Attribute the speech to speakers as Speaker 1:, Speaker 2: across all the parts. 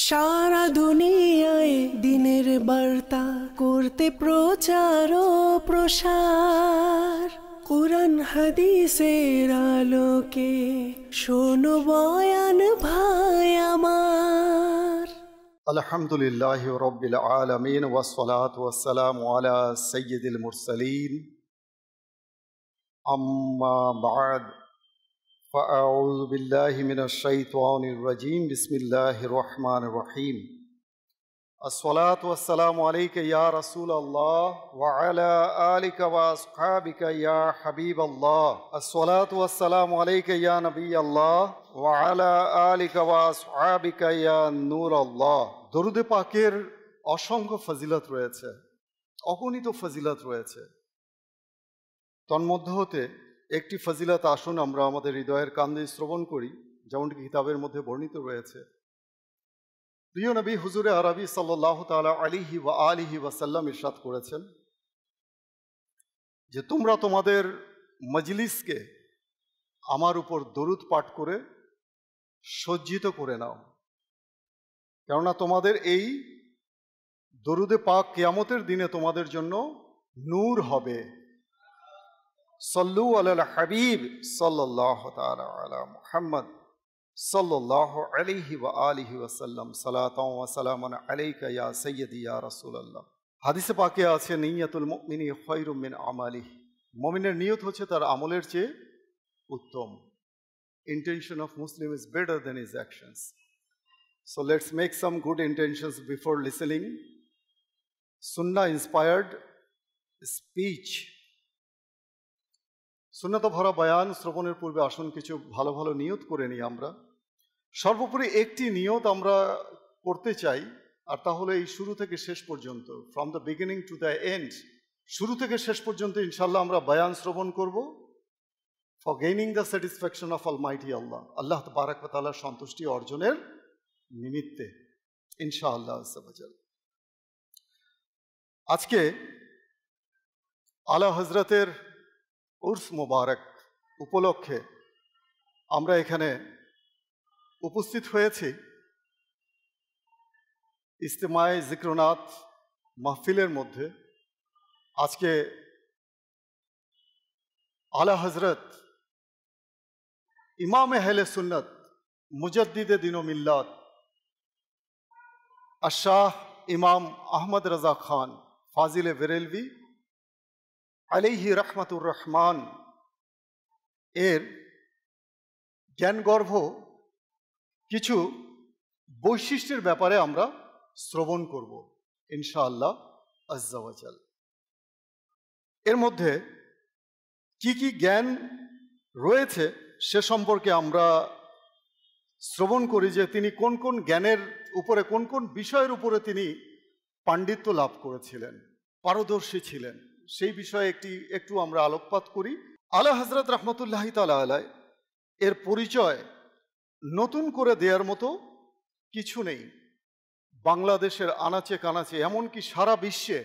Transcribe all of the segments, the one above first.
Speaker 1: সারা দুনিয়ায় দিনের বার্তা করতে প্রচার ও প্রসার, কুরআন হাদিসের আলোকে শোনো বয়ান ভাই আমার।
Speaker 2: আলহামদুলিল্লাহি রাব্বিল আলামিন ওয়াসসালাতু ওয়াসসালামু আলা সাইয়্যিদিল মুরসালিন, আম্মা বা'দ। فأعوذ بالله من الشيطان الرجيم بسم الله الرحمن الرحيم الصلاة والسلام عليك يا رسول الله وعلى آلك وأصحابك يا حبيب الله الصلاة والسلام عليك يا نبي الله وعلى آلك وأصحابك يا نور الله। দরুদ পাকের অসংখ্য ফজিলত রয়েছে, অগণিত ফজিলত রয়েছে। তন্মধ্য হতে একটি ফজিলত আসুন আমরা আমাদের হৃদয়ের কান দিয়ে শ্রবণ করি, যেমনটি কিতাবের মধ্যে বর্ণিত রয়েছে। প্রিয় নবী হুজুরে আরবি সাল্লাল্লাহু তাআলা আলাইহি ওয়া আলিহি ওয়াসাল্লাম ইরশাদ করেছেন যে তোমরা তোমাদের মজলিসকে আমার উপর দরুদ পাঠ করে সজ্জিত করে নাও, কেননা তোমাদের এই দরুদে পাক কিয়ামতের দিনে তোমাদের জন্য নূর হবে। সল্লু আলাল হাবিব সাল্লাল্লাহু তাআলা আলা মুহাম্মদ সাল্লাল্লাহু আলাইহি ওয়া আলিহি ওয়াসাল্লাম সালাতাও ওয়া সালামান আলাইকা ইয়া সাইয়্যিদি ইয়া রাসূলুল্লাহ। হাদিসে পাকে আছে নিয়াতুল মুমিনি খায়রুম মিন আমালিহি, মুমিনের নিয়ত হচ্ছে তার আমলের চেয়ে উত্তম। Intention of Muslim is better than his actions. So let's make some good intentions before listening Sunnah inspired speech. সুন্নাত ভরা বয়ান শ্রবণের পূর্বে আসুন কিছু ভালো ভালো নিয়ত করে নিই আমরা। সর্বোপরি একটি নিয়ত আমরা করতে চাই, আর তা হলো এই শুরু থেকে শেষ পর্যন্ত, from the beginning to the end, শুরু থেকে শেষ পর্যন্ত ইনশাল্লাহ আমরা বয়ান শ্রবণ করব for gaining the satisfaction of almighty Allah, Allah তাবারাক ওয়া তাআলার সন্তুষ্টি অর্জনের নিমিত্তে ইনশাআল্লাহ আযza। আজকে আলা হযরতের উর্স মুবারক উপলক্ষে আমরা এখানে উপস্থিত হয়েছি ইজতেমায়ে জিক্রনাত মাহফিলের মধ্যে। আজকে আলা হযরত ইমাম আহলে সুন্নাত মুজাদ্দিদে দ্বীন ও মিল্লাত আশ-শাহ ইমাম আহমদ রাজা খান ফাজিলে বেরেলভি আলাইহি রহমাতুর রহমান এর জ্ঞানগর্ভ কিছু বৈশিষ্ট্যের ব্যাপারে আমরা শ্রবণ করব ইনশাআল্লাহ আযza ওয়া জাল। এর মধ্যে কি কি জ্ঞান রয়েছে সে সম্পর্কে আমরা শ্রবণ করি, যে তিনি কোন কোন জ্ঞানের উপরে, কোন কোন বিষয়ের উপরে তিনি পাণ্ডিত্য লাভ করেছিলেন, পারদর্শী ছিলেন, সেই বিষয়ে একটু আমরা আলোকপাত করি। আলা হযরত রাহমাতুল্লাহি তাআলা আলাইহি এর পরিচয় নতুন করে দেওয়ার মতো কিছু নেই। বাংলাদেশের আনাচে কানাচে, এমনকি সারা বিশ্বে,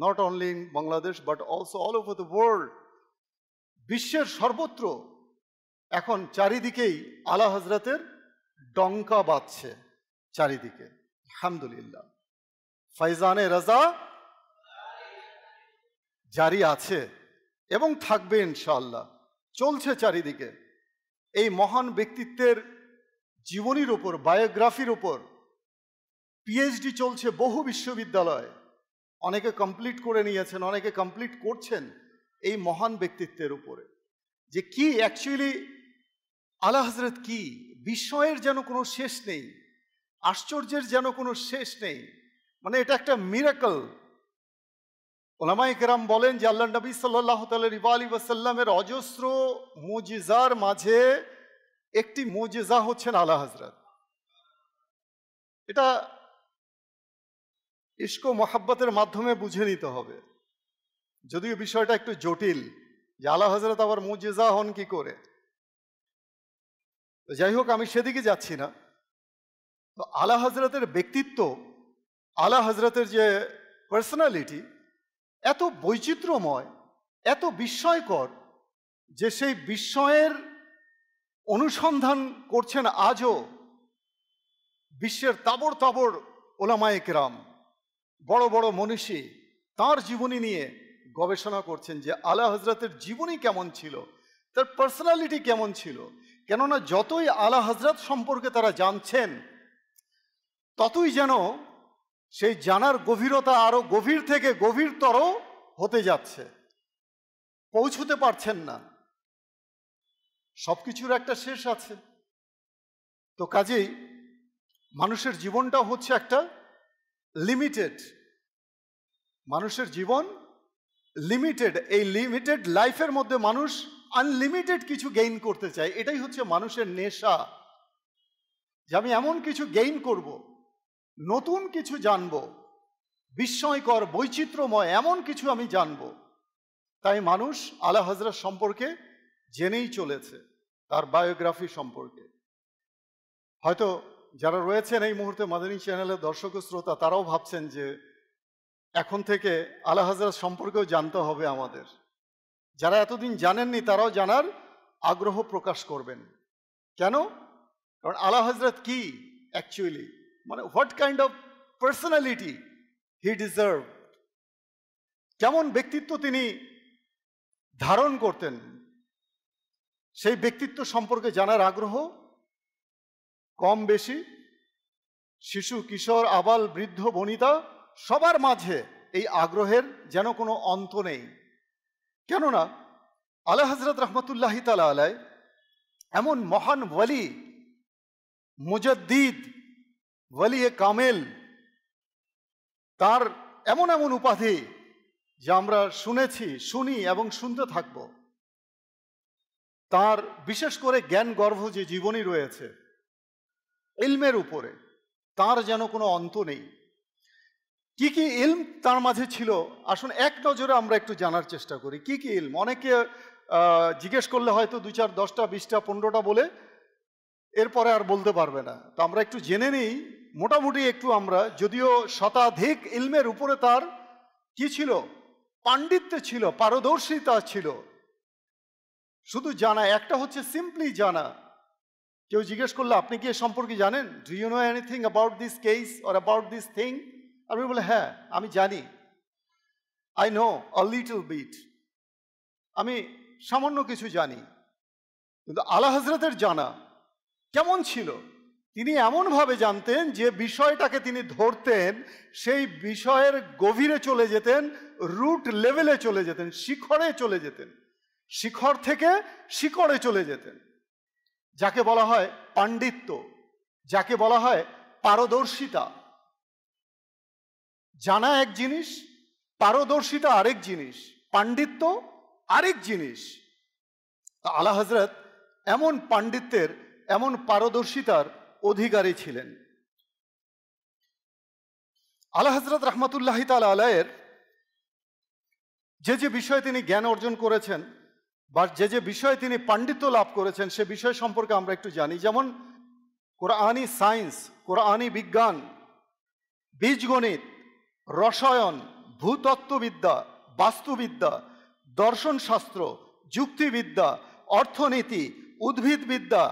Speaker 2: not only in Bangladesh but also all over the world, বিশ্বের সর্বত্র এখন চারিদিকেই আলা হযরতের ডঙ্কা বাজছে চারিদিকে। আলহামদুলিল্লাহ, ফাইজানে রাজা জারি আছে এবং থাকবে ইনশাআল্লাহ, চলছে চারিদিকে। এই মহান ব্যক্তিত্বের জীবনীর উপর, বায়োগ্রাফির উপর পিএইচডি চলছে বহু বিশ্ববিদ্যালয়ে, অনেকে কমপ্লিট করে নিয়েছেন, অনেকে কমপ্লিট করছেন এই মহান ব্যক্তিত্বের উপরে, যে কি অ্যাকচুয়ালি আলা হযরত কি, বিস্ময়ের যেন কোনো শেষ নেই, আশ্চর্যের যেন কোনো শেষ নেই। মানে এটা একটা মিরাকল। উলামায়ে কেরাম বলেন যে আল্লাহ নবী সাল্লাল্লাহু আলাইহি ওয়াসাল্লামের অজস্র মুজিজার মাঝে একটি মুজিজা হচ্ছেন আলা হযরত। এটা ইশক ও মহব্বতের মাধ্যমে বুঝে নিতে হবে, যদিও বিষয়টা একটু জটিল যে আলা হযরত আবার মুজিজা হন কি করে। যাই হোক, আমি সেদিকে যাচ্ছি না। তো আলা হযরতের ব্যক্তিত্ব, আলা হযরতের যে পার্সোনালিটি এত বৈচিত্র্যময়, এত বিস্ময়কর, যে সেই বিস্ময়ের অনুসন্ধান করছেন আজও বিশ্বের তাবড় তাবড় ওলামায়ে কেরাম, বড় বড় মনীষী তার জীবনী নিয়ে গবেষণা করছেন যে আলা হজরতের জীবনী কেমন ছিল, তার পার্সোনালিটি কেমন ছিল। কেননা যতই আলা হজরত সম্পর্কে তারা জানছেন, ততই যেন সেই জানার গভীরতা আরো গভীর থেকে গভীরতর হতে যাচ্ছে, পৌঁছতে পারছেন না। সবকিছুর একটা শেষ আছে। তো কাজেই মানুষের জীবনটা হচ্ছে একটা লিমিটেড, মানুষের জীবন লিমিটেড। এই লিমিটেড লাইফের মধ্যে মানুষ আনলিমিটেড কিছু গেইন করতে চায়। এটাই হচ্ছে মানুষের নেশা, যে আমি এমন কিছু গেইন করব, নতুন কিছু জানব, বিস্ময়কর বৈচিত্র্যময় এমন কিছু আমি জানব। তাই মানুষ আলা হজরত সম্পর্কে জেনেই চলেছে, তার বায়োগ্রাফি সম্পর্কে। হয়তো যারা রয়েছেন এই মুহূর্তে মাদানী চ্যানেলের দর্শক শ্রোতা, তারাও ভাবছেন যে এখন থেকে আলা হজরত সম্পর্কেও জানতে হবে আমাদের। যারা এতদিন জানেননি তারাও জানার আগ্রহ প্রকাশ করবেন। কেন? কারণ আলা হজরত কি অ্যাকচুয়ালি, মানে what kind of personality he deserve, কেমন ব্যক্তিত্ব তিনি ধারণ করতেন, সেই ব্যক্তিত্ব সম্পর্কে জানার আগ্রহ কম বেশি শিশু, কিশোর, আবাল, বৃদ্ধ, বনিতা সবার মাঝে এই আগ্রহের যেন কোনো অন্ত নেই। কেননা আলা হজরত রহমতুল্লাহি তাআলা আলাই এমন মহান ওয়ালি, মুজাদ্দিদ, ওয়ালিয়ে কামেল, তার এমন এমন উপাধি যা আমরা শুনেছি, শুনি এবং শুনতে থাকব। তার বিশেষ করে জ্ঞান গর্ভ যে জীবনী রয়েছে ইলমের উপরে, তার যেন কোনো অন্ত নেই। কি কি ইলম তার মাঝে ছিল, আসুন এক নজরে আমরা একটু জানার চেষ্টা করি। কি কি ইলম? অনেকে জিজ্ঞেস করলে হয়তো 2, 4, 10টা, 20টা, 15টা বলে এরপরে আর বলতে পারবে না। তো আমরা একটু জেনে নিই মোটামুটি একটু আমরা, যদিও শতাধিক ইলমের উপরে তার কি ছিল, পাণ্ডিত্য ছিল, পারদর্শিতা ছিল। শুধু জানা, একটা হচ্ছে সিম্পলি জানা। কেউ জিজ্ঞেস করলে আপনি কি এ সম্পর্কে জানেন, do you know anything about this case or about this thing? আমি বলে হ্যাঁ আমি জানি, I know a little bit, আমি সামান্য কিছু জানি। কিন্তু আলা হজরতের জানা কেমন ছিল? তিনি এমনভাবে জানতেন যে বিষয়টাকে তিনি ধরতেন, সেই বিষয়ের গভীরে চলে যেতেন, রুট লেভেলে চলে যেতেন, শিখরে চলে যেতেন, শিখর থেকে শিকড়ে চলে যেতেন। যাকে বলা হয় পাণ্ডিত্য, যাকে বলা হয় পারদর্শিতা। জানা এক জিনিস, পারদর্শিতা আরেক জিনিস, পাণ্ডিত্য আরেক জিনিস। আলা হজরত এমন পাণ্ডিত্যের, এমন পারদর্শিতার অধিকারী ছিলেন। আলা হজরত রহমতুল্লাহি তাআলা আলাইহির যে যে বিষয়ে তিনি জ্ঞান অর্জন করেছেন বা যে যে বিষয়ে তিনি পাণ্ডিত্য লাভ করেছেন, সে বিষয় সম্পর্কে আমরা একটু জানি। যেমন কোরআনি সায়েন্স, কোরআনি বিজ্ঞান, বীজগণিত, রসায়ন, ভূতত্ত্ববিদ্যা, বাস্তুবিদ্যা, দর্শন শাস্ত্র, যুক্তিবিদ্যা, অর্থনীতি, উদ্ভিদবিদ্যা,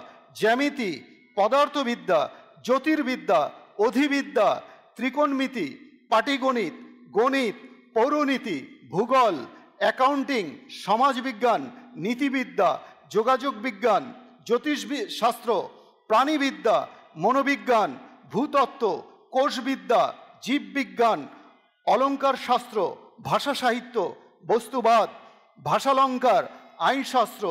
Speaker 2: জ্যামিতি, পদার্থবিদ্যা, জ্যোতির্বিদ্যা, অধিবিদ্যা, ত্রিকোণমিতি, পাটিগণিত, গণিত, পৌরনীতি, ভূগোল, অ্যাকাউন্টিং, সমাজবিজ্ঞান, নীতিবিদ্যা, যোগাযোগ বিজ্ঞান, জ্যোতিষ শাস্ত্র, প্রাণীবিদ্যা, মনোবিজ্ঞান, ভূতত্ত্ব, কোষবিদ্যা, জীববিজ্ঞান, অলঙ্কার শাস্ত্র, ভাষা সাহিত্য, বস্তুবাদ, ভাষালঙ্কার, আইনশাস্ত্র,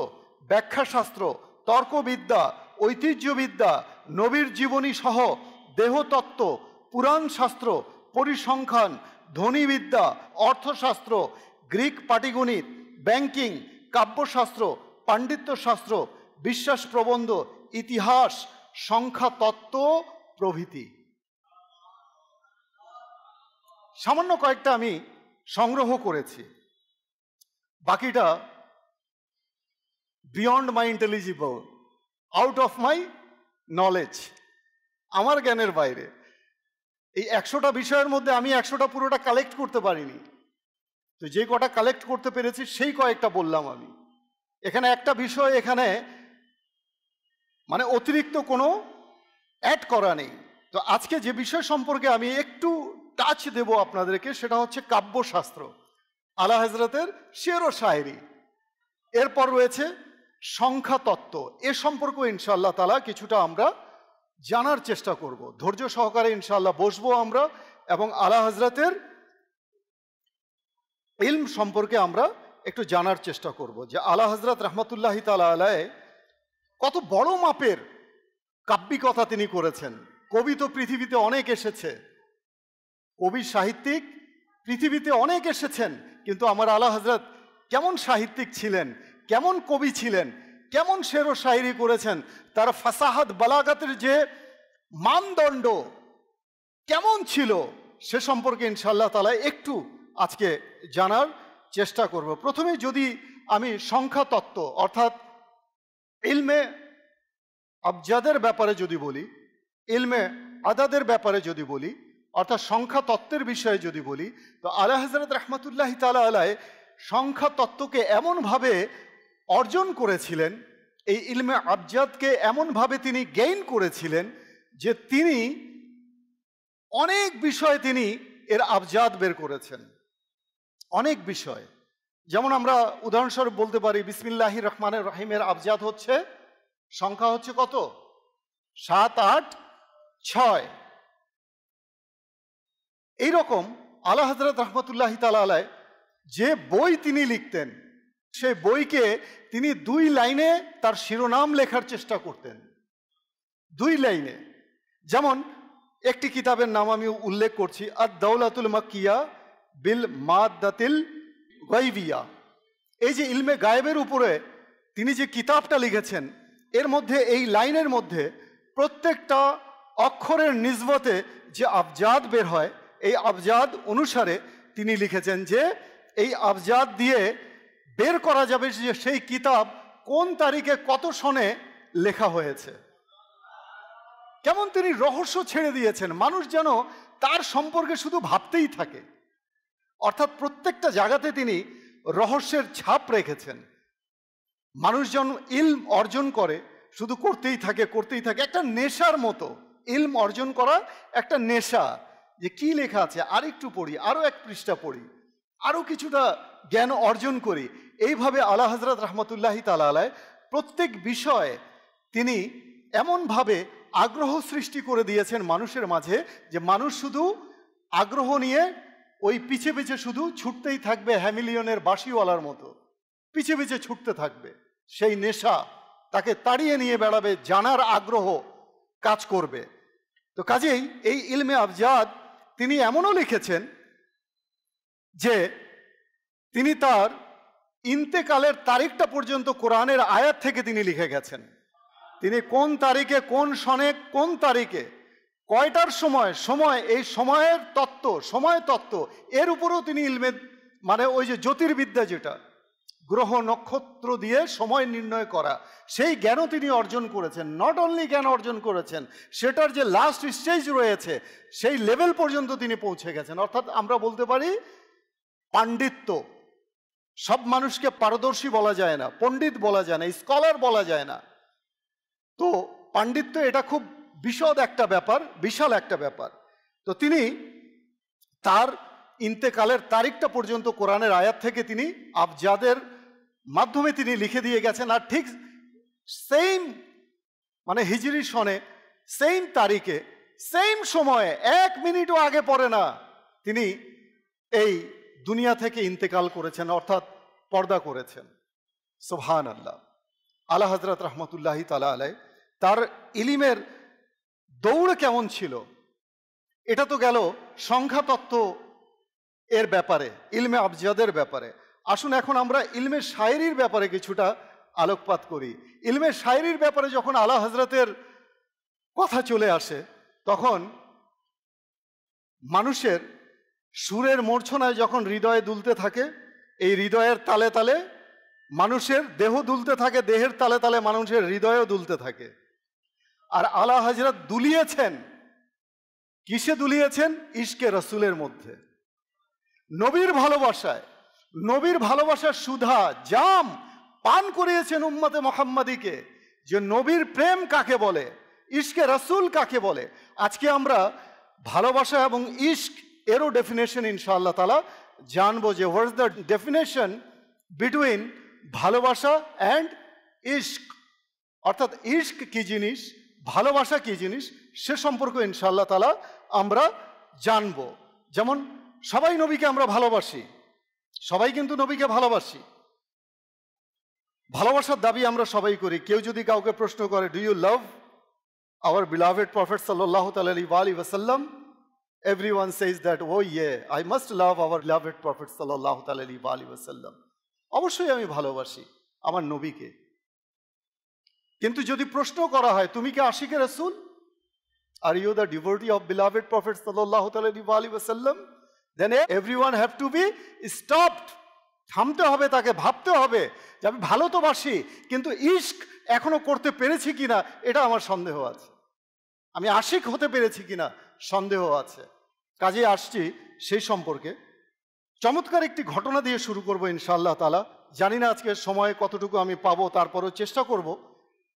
Speaker 2: ব্যাখ্যাশাস্ত্র, তর্কবিদ্যা, ঐতিহ্যবিদ্যা, নবীর জীবনী সহ দেহতত্ত্ব, পুরাণ শাস্ত্র, পরিসংখ্যান, ধ্বনিবিদ্যা, অর্থশাস্ত্র, গ্রিক পাটিগণিত, ব্যাংকিং, কাব্যশাস্ত্র, পাণ্ডিত্যশাস্ত্র, বিশ্বাস প্রবন্ধ, ইতিহাস, সংখ্যাতত্ত্ব প্রভৃতি। সামান্য কয়েকটা আমি সংগ্রহ করেছি, বাকিটা beyond my intelligible, out of my knowledge, আমার জ্ঞানের বাইরে। এই 100টা বিষয়ের মধ্যে আমি 100টা পুরোটা কালেক্ট করতে পারিনি, তো যে কটা কালেক্ট করতে পেরেছি সেই কয়েকটা বললাম আমি। এখানে একটা বিষয়, এখানে মানে অতিরিক্ত কোনো অ্যাড করা নেই, তো আজকে যে বিষয় সম্পর্কে আমি একটু টাচ দেব আপনাদেরকে, সেটা হচ্ছে কাব্যশাস্ত্র, আলা হযরতের শের ও শায়েরি। এরপর রয়েছে সংখ্যা তত্ত্ব। এ সম্পর্কে ইনশাআল্লাহ তাআলা কিছুটা আমরা জানার চেষ্টা করব। ধৈর্য সহকারে ইনশাআল্লাহ বসবো আমরা এবং আলা হযরতের ইলম সম্পর্কে আমরা একটু জানার চেষ্টা করব যে আলা হযরত রাহমাতুল্লাহি তাআলা আলাইহি কত বড় মাপের কাব্যিকতা তিনি করেছেন। কবি তো পৃথিবীতে অনেক এসেছে, কবি সাহিত্যিক পৃথিবীতে অনেক এসেছেন, কিন্তু আমার আলা হযরত কেমন সাহিত্যিক ছিলেন, কেমন কবি ছিলেন, কেমন শের ও শায়েরি করেছেন, তার ফাসাহাত বালাগাতের যে মানদণ্ড কেমন ছিল, সে সম্পর্কে ইনশাআল্লাহ তাআলা একটু আজকে জানার চেষ্টা করব। প্রথমে যদি আমি সংখ্যা তত্ত্ব অর্থাৎ ইলমে আবজাদের ব্যাপারে যদি বলি, ইলমে আদাদের ব্যাপারে যদি বলি, অর্থাৎ সংখ্যা তত্ত্বের বিষয়ে যদি বলি, তো আলা হযরত রাহমাতুল্লাহি তাআলা আলাইহি সংখ্যা তত্ত্বকে এমনভাবে অর্জন করেছিলেন, এই ইলমে আবজাদকে এমনভাবে তিনি গেইন করেছিলেন যে তিনি অনেক বিষয়ে তিনি এর আবজাদ বের করেছেন, অনেক বিষয়। যেমন আমরা উদাহরণস্বরূপ বলতে পারি বিসমিল্লাহির রহমানির রহিমের আবজাদ হচ্ছে, সংখ্যা হচ্ছে কত? 7, 8, 6। এইরকম আলা হযরত রাহমাতুল্লাহি তাআলা আলাইহি যে বই তিনি লিখতেন, সেই বইকে তিনি 2 লাইনে তার শিরোনাম লেখার চেষ্টা করতেন, 2 লাইনে। যেমন একটি কিতাবের নাম আমি উল্লেখ করছি, আদ-দাওলাতুল মাক্কিয়া বিল মাদ্দাতিল গায়বিয়া। এই যে ইলমে গায়েবের উপরে তিনি যে কিতাবটা লিখেছেন, এর মধ্যে এই লাইনের মধ্যে প্রত্যেকটা অক্ষরের নিসবতে যে আবজাদ বের হয়, এই আবজাদ অনুসারে তিনি লিখেছেন যে এই আবজাদ দিয়ে বের করা যাবে যে সেই কিতাব কোন তারিখে কত সনে লেখা হয়েছে। কেমন তিনি রহস্য ছেড়ে দিয়েছেন, মানুষ যেন তার সম্পর্কে শুধু ভাবতেই থাকে। অর্থাৎ প্রত্যেকটা জায়গাতে তিনি রহস্যের ছাপ রেখেছেন। মানুষজন ইলম অর্জন করে, শুধু করতেই থাকে করতেই থাকে, একটা নেশার মতো। ইলম অর্জন করা একটা নেশা, যে কি লেখা আছে আর একটু পড়ি, আরো এক পৃষ্ঠা পড়ি, আরো কিছুটা জ্ঞান অর্জন করি। এইভাবে আলা হযরত রাহমাতুল্লাহি তাআলা আলাইহি প্রত্যেক বিষয়ে তিনি এমনভাবে আগ্রহ সৃষ্টি করে দিয়েছেন মানুষের মাঝে যে মানুষ শুধু আগ্রহ নিয়ে ওই পিছে পিছে শুধু ছুটতেই থাকবে, হ্যামিলিয়নের বাঁশিওয়ালার মতো পিছে পিছে ছুটতে থাকবে। সেই নেশা তাকে তাড়িয়ে নিয়ে বেড়াবে, জানার আগ্রহ কাজ করবে। তো কাজেই এই ইলমে আবজাদ তিনি এমনও লিখেছেন যে তিনি তার ইন্তেকালের তারিখটা পর্যন্ত কোরআনের আয়াত থেকে তিনি লিখে গেছেন। তিনি কোন তারিখে, কোন সনে, কোন তারিখে, কয়টার সময়, এই সময়ের তত্ত্ব, সময় তত্ত্ব, এর উপরেও তিনি ইলমে, মানে ওই যে জ্যোতির্বিদ্যা, যেটা গ্রহ নক্ষত্র দিয়ে সময় নির্ণয় করা, সেই জ্ঞানও তিনি অর্জন করেছেন। নট অনলি জ্ঞান অর্জন করেছেন, সেটার যে লাস্ট স্টেজ রয়েছে সেই লেভেল পর্যন্ত তিনি পৌঁছে গেছেন। অর্থাৎ আমরা বলতে পারি পাণ্ডিত্য। সব মানুষকে পারদর্শী বলা যায় না, পণ্ডিত বলা যায় না, স্কলার বলা যায় না। তো পাণ্ডিত্য এটা খুব বিশদ একটা ব্যাপার, বিশাল একটা ব্যাপার। তো তিনি তার ইন্তেকালের তারিখটা পর্যন্ত কোরআনের আয়াত থেকে তিনি আবজাদের মাধ্যমে তিনি লিখে দিয়ে গেছেন। আর ঠিক সেম, মানে হিজরি সনে সেম তারিখে, সেম সময়ে, 1 মিনিটও আগে পরে না, তিনি এই দুনিয়া থেকে ইন্তেকাল করেছেন, অর্থাৎ পর্দা করেছেন। সুবহানাল্লাহ। আলা হযরত রাহমাতুল্লাহি তাআলা আলাইহি তার ইলিমের দৌড় কেমন ছিল, এটা তো গেল সংখ্যা তত্ত্ব এর ব্যাপারে, ইলমে আবজাদের ব্যাপারে। আসুন এখন আমরা ইলমে শায়েরির ব্যাপারে কিছুটা আলোকপাত করি। ইলমে শায়েরির ব্যাপারে যখন আলা হযরতের কথা চলে আসে, তখন মানুষের সুরের মূর্ছনায় যখন হৃদয়ে দুলতে থাকে, এই হৃদয়ের তালে তালে মানুষের দেহ দুলতে থাকে, দেহের তালে তালে মানুষের হৃদয়ও দুলতে থাকে। আর আলা হযরত দুলিয়েছেন, কিসে দুলিয়েছেন? ইশকে রসুলের মধ্যে, নবীর ভালোবাসায়। নবীর ভালোবাসার সুধা, জাম পান করিয়েছেন উম্মতে মুহাম্মাদিকে, যে নবীর প্রেম কাকে বলে, ইশকে রাসূল কাকে বলে। আজকে আমরা ভালোবাসা এবং ইশক এরও ডেফিনেশন ইনশাআল্লাহ তাআলা জানবো, যে what is the definition between ভালোবাসা অ্যান্ড ইশক, অর্থাৎ ইশক কি জিনিস, ভালোবাসা কি জিনিস, সে সম্পর্কে ইনশাআল্লাহ তাআলা আমরা জানবো। যেমন সবাই নবীকে আমরা ভালোবাসি, সবাই কিন্তু নবীকে ভালোবাসি, ভালোবাসার দাবি আমরা সবাই করি। কেউ যদি কাউকে প্রশ্ন করে, do you love our beloved prophet সাল্লাল্লাহু আলাইহি ওয়াসাল্লাম, everyone says that, oh yeah, I must love our beloved prophet sallallahu alaihi wasallam. অবশ্যই আমি ভালোবাসি আমার নবীকে। কিন্তু যদি প্রশ্ন করা হয়, তুমি কি আশিকে রাসূল, are you the devotee of beloved prophet sallallahu alaihi wasallam, then everyone have to be stopped. থামতে হবে, তাকে ভাবতে হবে যে আমি ভালো তো বাসি, কিন্তু ইশক এখনো করতে পেরেছি কিনা এটা আমার সন্দেহ আছে, আমি আশিক হতে পেরেছি কিনা সন্দেহ আছে। কাজে আসছি সেই সম্পর্কে। চমৎকার একটি ঘটনা দিয়ে শুরু করব ইনশাআল্লাহ তাআলা। জানি না আজকে সময় কতটুকু আমি পাবো, তারপরেও চেষ্টা করব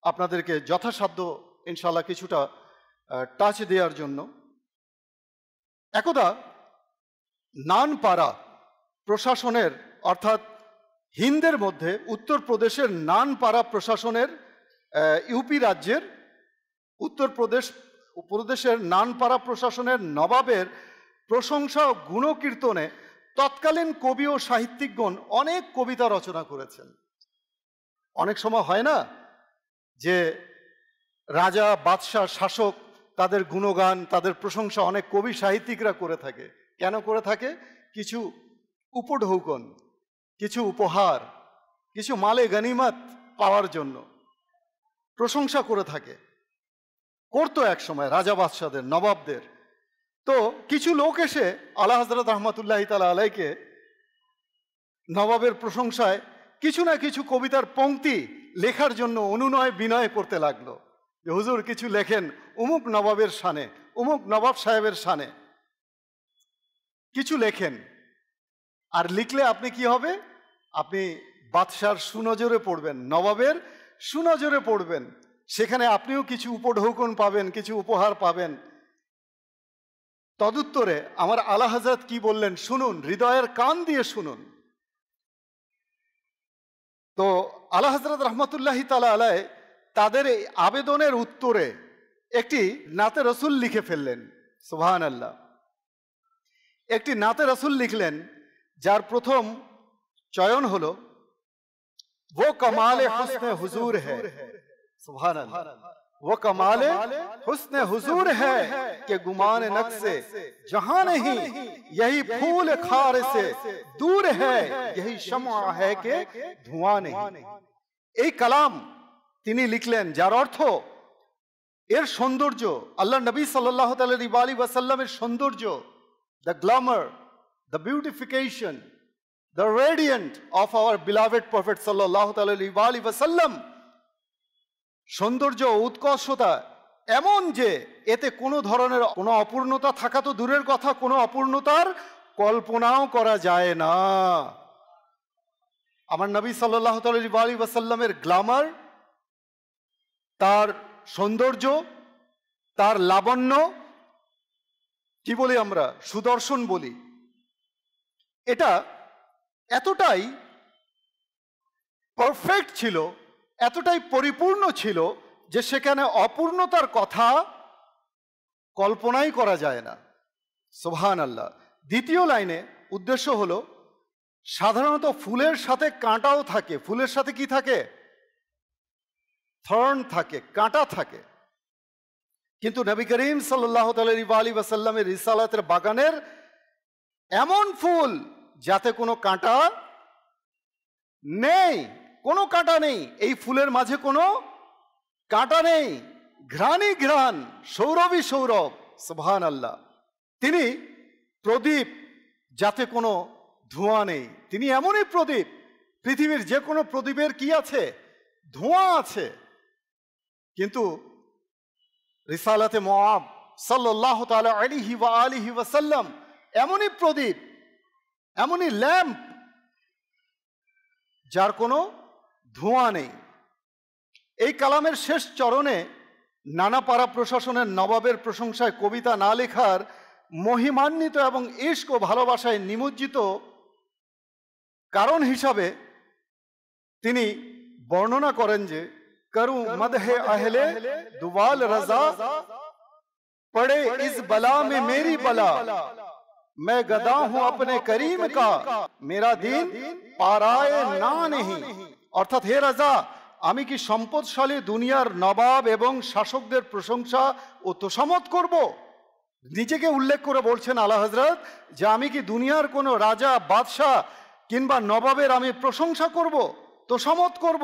Speaker 2: আপনাদেরকে যথাসাধ্য ইনশাআল্লাহ কিছুটা টাচ দেওয়ার জন্য। একদা নানপাড়া প্রশাসনের, অর্থাৎ হিন্দের মধ্যে উত্তরপ্রদেশের নানপাড়া প্রশাসনের, ইউপি রাজ্যের উত্তরপ্রদেশের নানপাড়া প্রশাসনের নবাবের প্রশংসা ও গুণকীর্তনে তৎকালীন কবি ও সাহিত্যিকগণ অনেক কবিতা রচনা করেছেন। অনেক সময় হয় না যে রাজা, বাদশাহ, শাসক তাদের গুণগান, তাদের প্রশংসা অনেক কবি সাহিত্যিকরা করে থাকে। কেন করে থাকে? কিছু উপঢৌকন, কিছু উপহার, কিছু মালে গনিমত পাওয়ার জন্য প্রশংসা করে থাকে, করতো এক সময় রাজা, বাদশাদের, নবাবদের। তো কিছু লোক এসে আলা হযরত রহমাতুল্লাহি তাআলা আলাইকে নবাবের প্রশংসায় কিছু না কিছু কবিতার পংক্তি লেখার জন্য অনুনয় বিনয় করতে লাগলো, যে হুজুর কিছু লেখেন অমুক নবাবের শানে, অমুক নবাব সাহেবের শানে কিছু লেখেন। আর লিখলে আপনি কি হবে? আপনি বাদশার সুনজরে পড়বেন, নবাবের সুনজরে পড়বেন, সেখানে আপনিও কিছু উপঢৌকন পাবেন, কিছু উপহার পাবেন। তদুত্তরে আমার আলা হযরত কি বললেন শুনুন, হৃদয়ের কান দিয়ে শুনুন। তো আলা হযরত রহমাতুল্লাহি তাআলা আলাইহি তাদের এই আবেদনের উত্তরে একটি নাতে রসুল লিখে ফেললেন। সুবহানাল্লাহ। একটি নাতে রসুল লিখলেন, যার প্রথম চয়ন হলো वो कमाल हुस्न हुजूर है, सुभान अल्लाह, वो कमाल हुस्न हुजूर है कि गुमान नक्शे जहां नहीं, यही फूल खार से दूर है, यही शम्आ है कि धुआं नहीं। এই কালাম তিনি লিখলেন, যার অর্থ এর সৌন্দর্য, আল্লাহ নবী সাল্লাল্লাহু আলাইহি ওয়াসাল্লামের সৌন্দর্য, the Glamour, the beautification, the radiant of our beloved prophet sallallahu alaihi wasallam, সৌন্দর্য উৎকর্ষতা এমন যে এতে কোনো ধরনের কোনো অপূর্ণতা থাকা তো দূরের কথা, কোনো অপূর্ণতার কল্পনাও করা যায় না। আমার নবী সাল্লাল্লাহু আলাইহি ওয়াসাল্লামের গ্ল্যামার, তার সৌন্দর্য, তার লাবণ্য, কি বলি আমরা, সুদর্শন বলি, এটা এতটাই পারফেক্ট ছিল, এতটাই পরিপূর্ণ ছিল যে সেখানে অপূর্ণতার কথা কল্পনাই করা যায় না। সুবহানাল্লাহ। দ্বিতীয় লাইনে উদ্দেশ্য হলো, সাধারণত ফুলের সাথে কাঁটাও থাকে। ফুলের সাথে কি থাকে? থর্ন থাকে, কাঁটা থাকে। কিন্তু নবী করিম সাল্লাল্লাহু আলাইহি ওয়াসাল্লামের রিসালাতের বাগানের এমন ফুল যাতে কোনো কাঁটা নেই, কোনো কাঁটা নেই, এই ফুলের মাঝে কোনো কাঁটা নেই, ঘ্রাণই ঘ্রাণ, সৌরভই সৌরভ। সুবহানাল্লাহ। তিনি প্রদীপ, যাতে কোনো ধোঁয়া নেই, তিনি এমনই প্রদীপ, পৃথিবীর যে কোনো প্রদীপের কি আছে? ধোঁয়া আছে। কিন্তু রিসালাতে মুআব সাল্লাল্লাহু তাআলা আলাইহি ওয়াসাল্লাম এমনই প্রদীপ, এমনই ল্যাম্প, যার কোনো ধোঁয়া নেই। এই কালামের শেষ চরণে নানা পাড়া প্রশাসনের নবাবের প্রশংসায় কবিতা না লেখার মহিমান্বিত এবং ইশক ও ভালোবাসায় নিমজ্জিত কারণ হিসাবে তিনি বর্ণনা করেন যে করু মদহে আহলে দুওয়াল রাজা पड़े इस बला में मेरी बला मैं गदा हूं अपने करीम का मेरा दीन पाराए ना नहीं অর্থাৎ হে রাজা আমি কি সম্পদশালী দুনিয়ার নবাব এবং শাসকদের প্রশংসা ও তোষামত করব? নিজেকে উল্লেখ করে বলছেন আলা হযরত যে আমি কি দুনিয়ার কোনো রাজা বাদশাহ কিংবা নবাবের আমি প্রশংসা করব, তোষামত করব?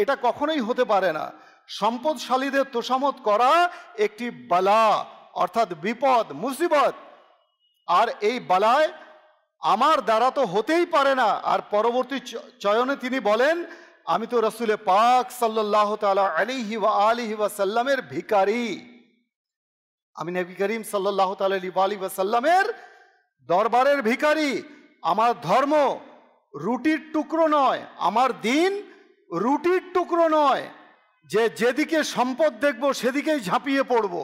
Speaker 2: এটা কখনোই হতে পারে না। সম্পদশালীদের তোষামত করা একটি বালা অর্থাৎ বিপদ, মুসিবত, আর এই বালায় আমার দ্বারা তো হতেই পারে না। আর পরবর্তী চয়নে তিনি বলেন আমি তো রাসূলে পাক সাল্লাল্লাহু তাআলা আলাইহি ওয়া আলিহি ওয়া সাল্লামের ভিখারি, আমি নবী করিম সাল্লাল্লাহু তাআলা আলাইহি ওয়া সাল্লামের দরবারের ভিখারি। আমার ধর্ম রুটির টুকরো নয়, আমার দিন রুটির টুকরো নয় যে যেদিকে সম্পদ দেখব সেদিকেই ঝাঁপিয়ে পড়ব।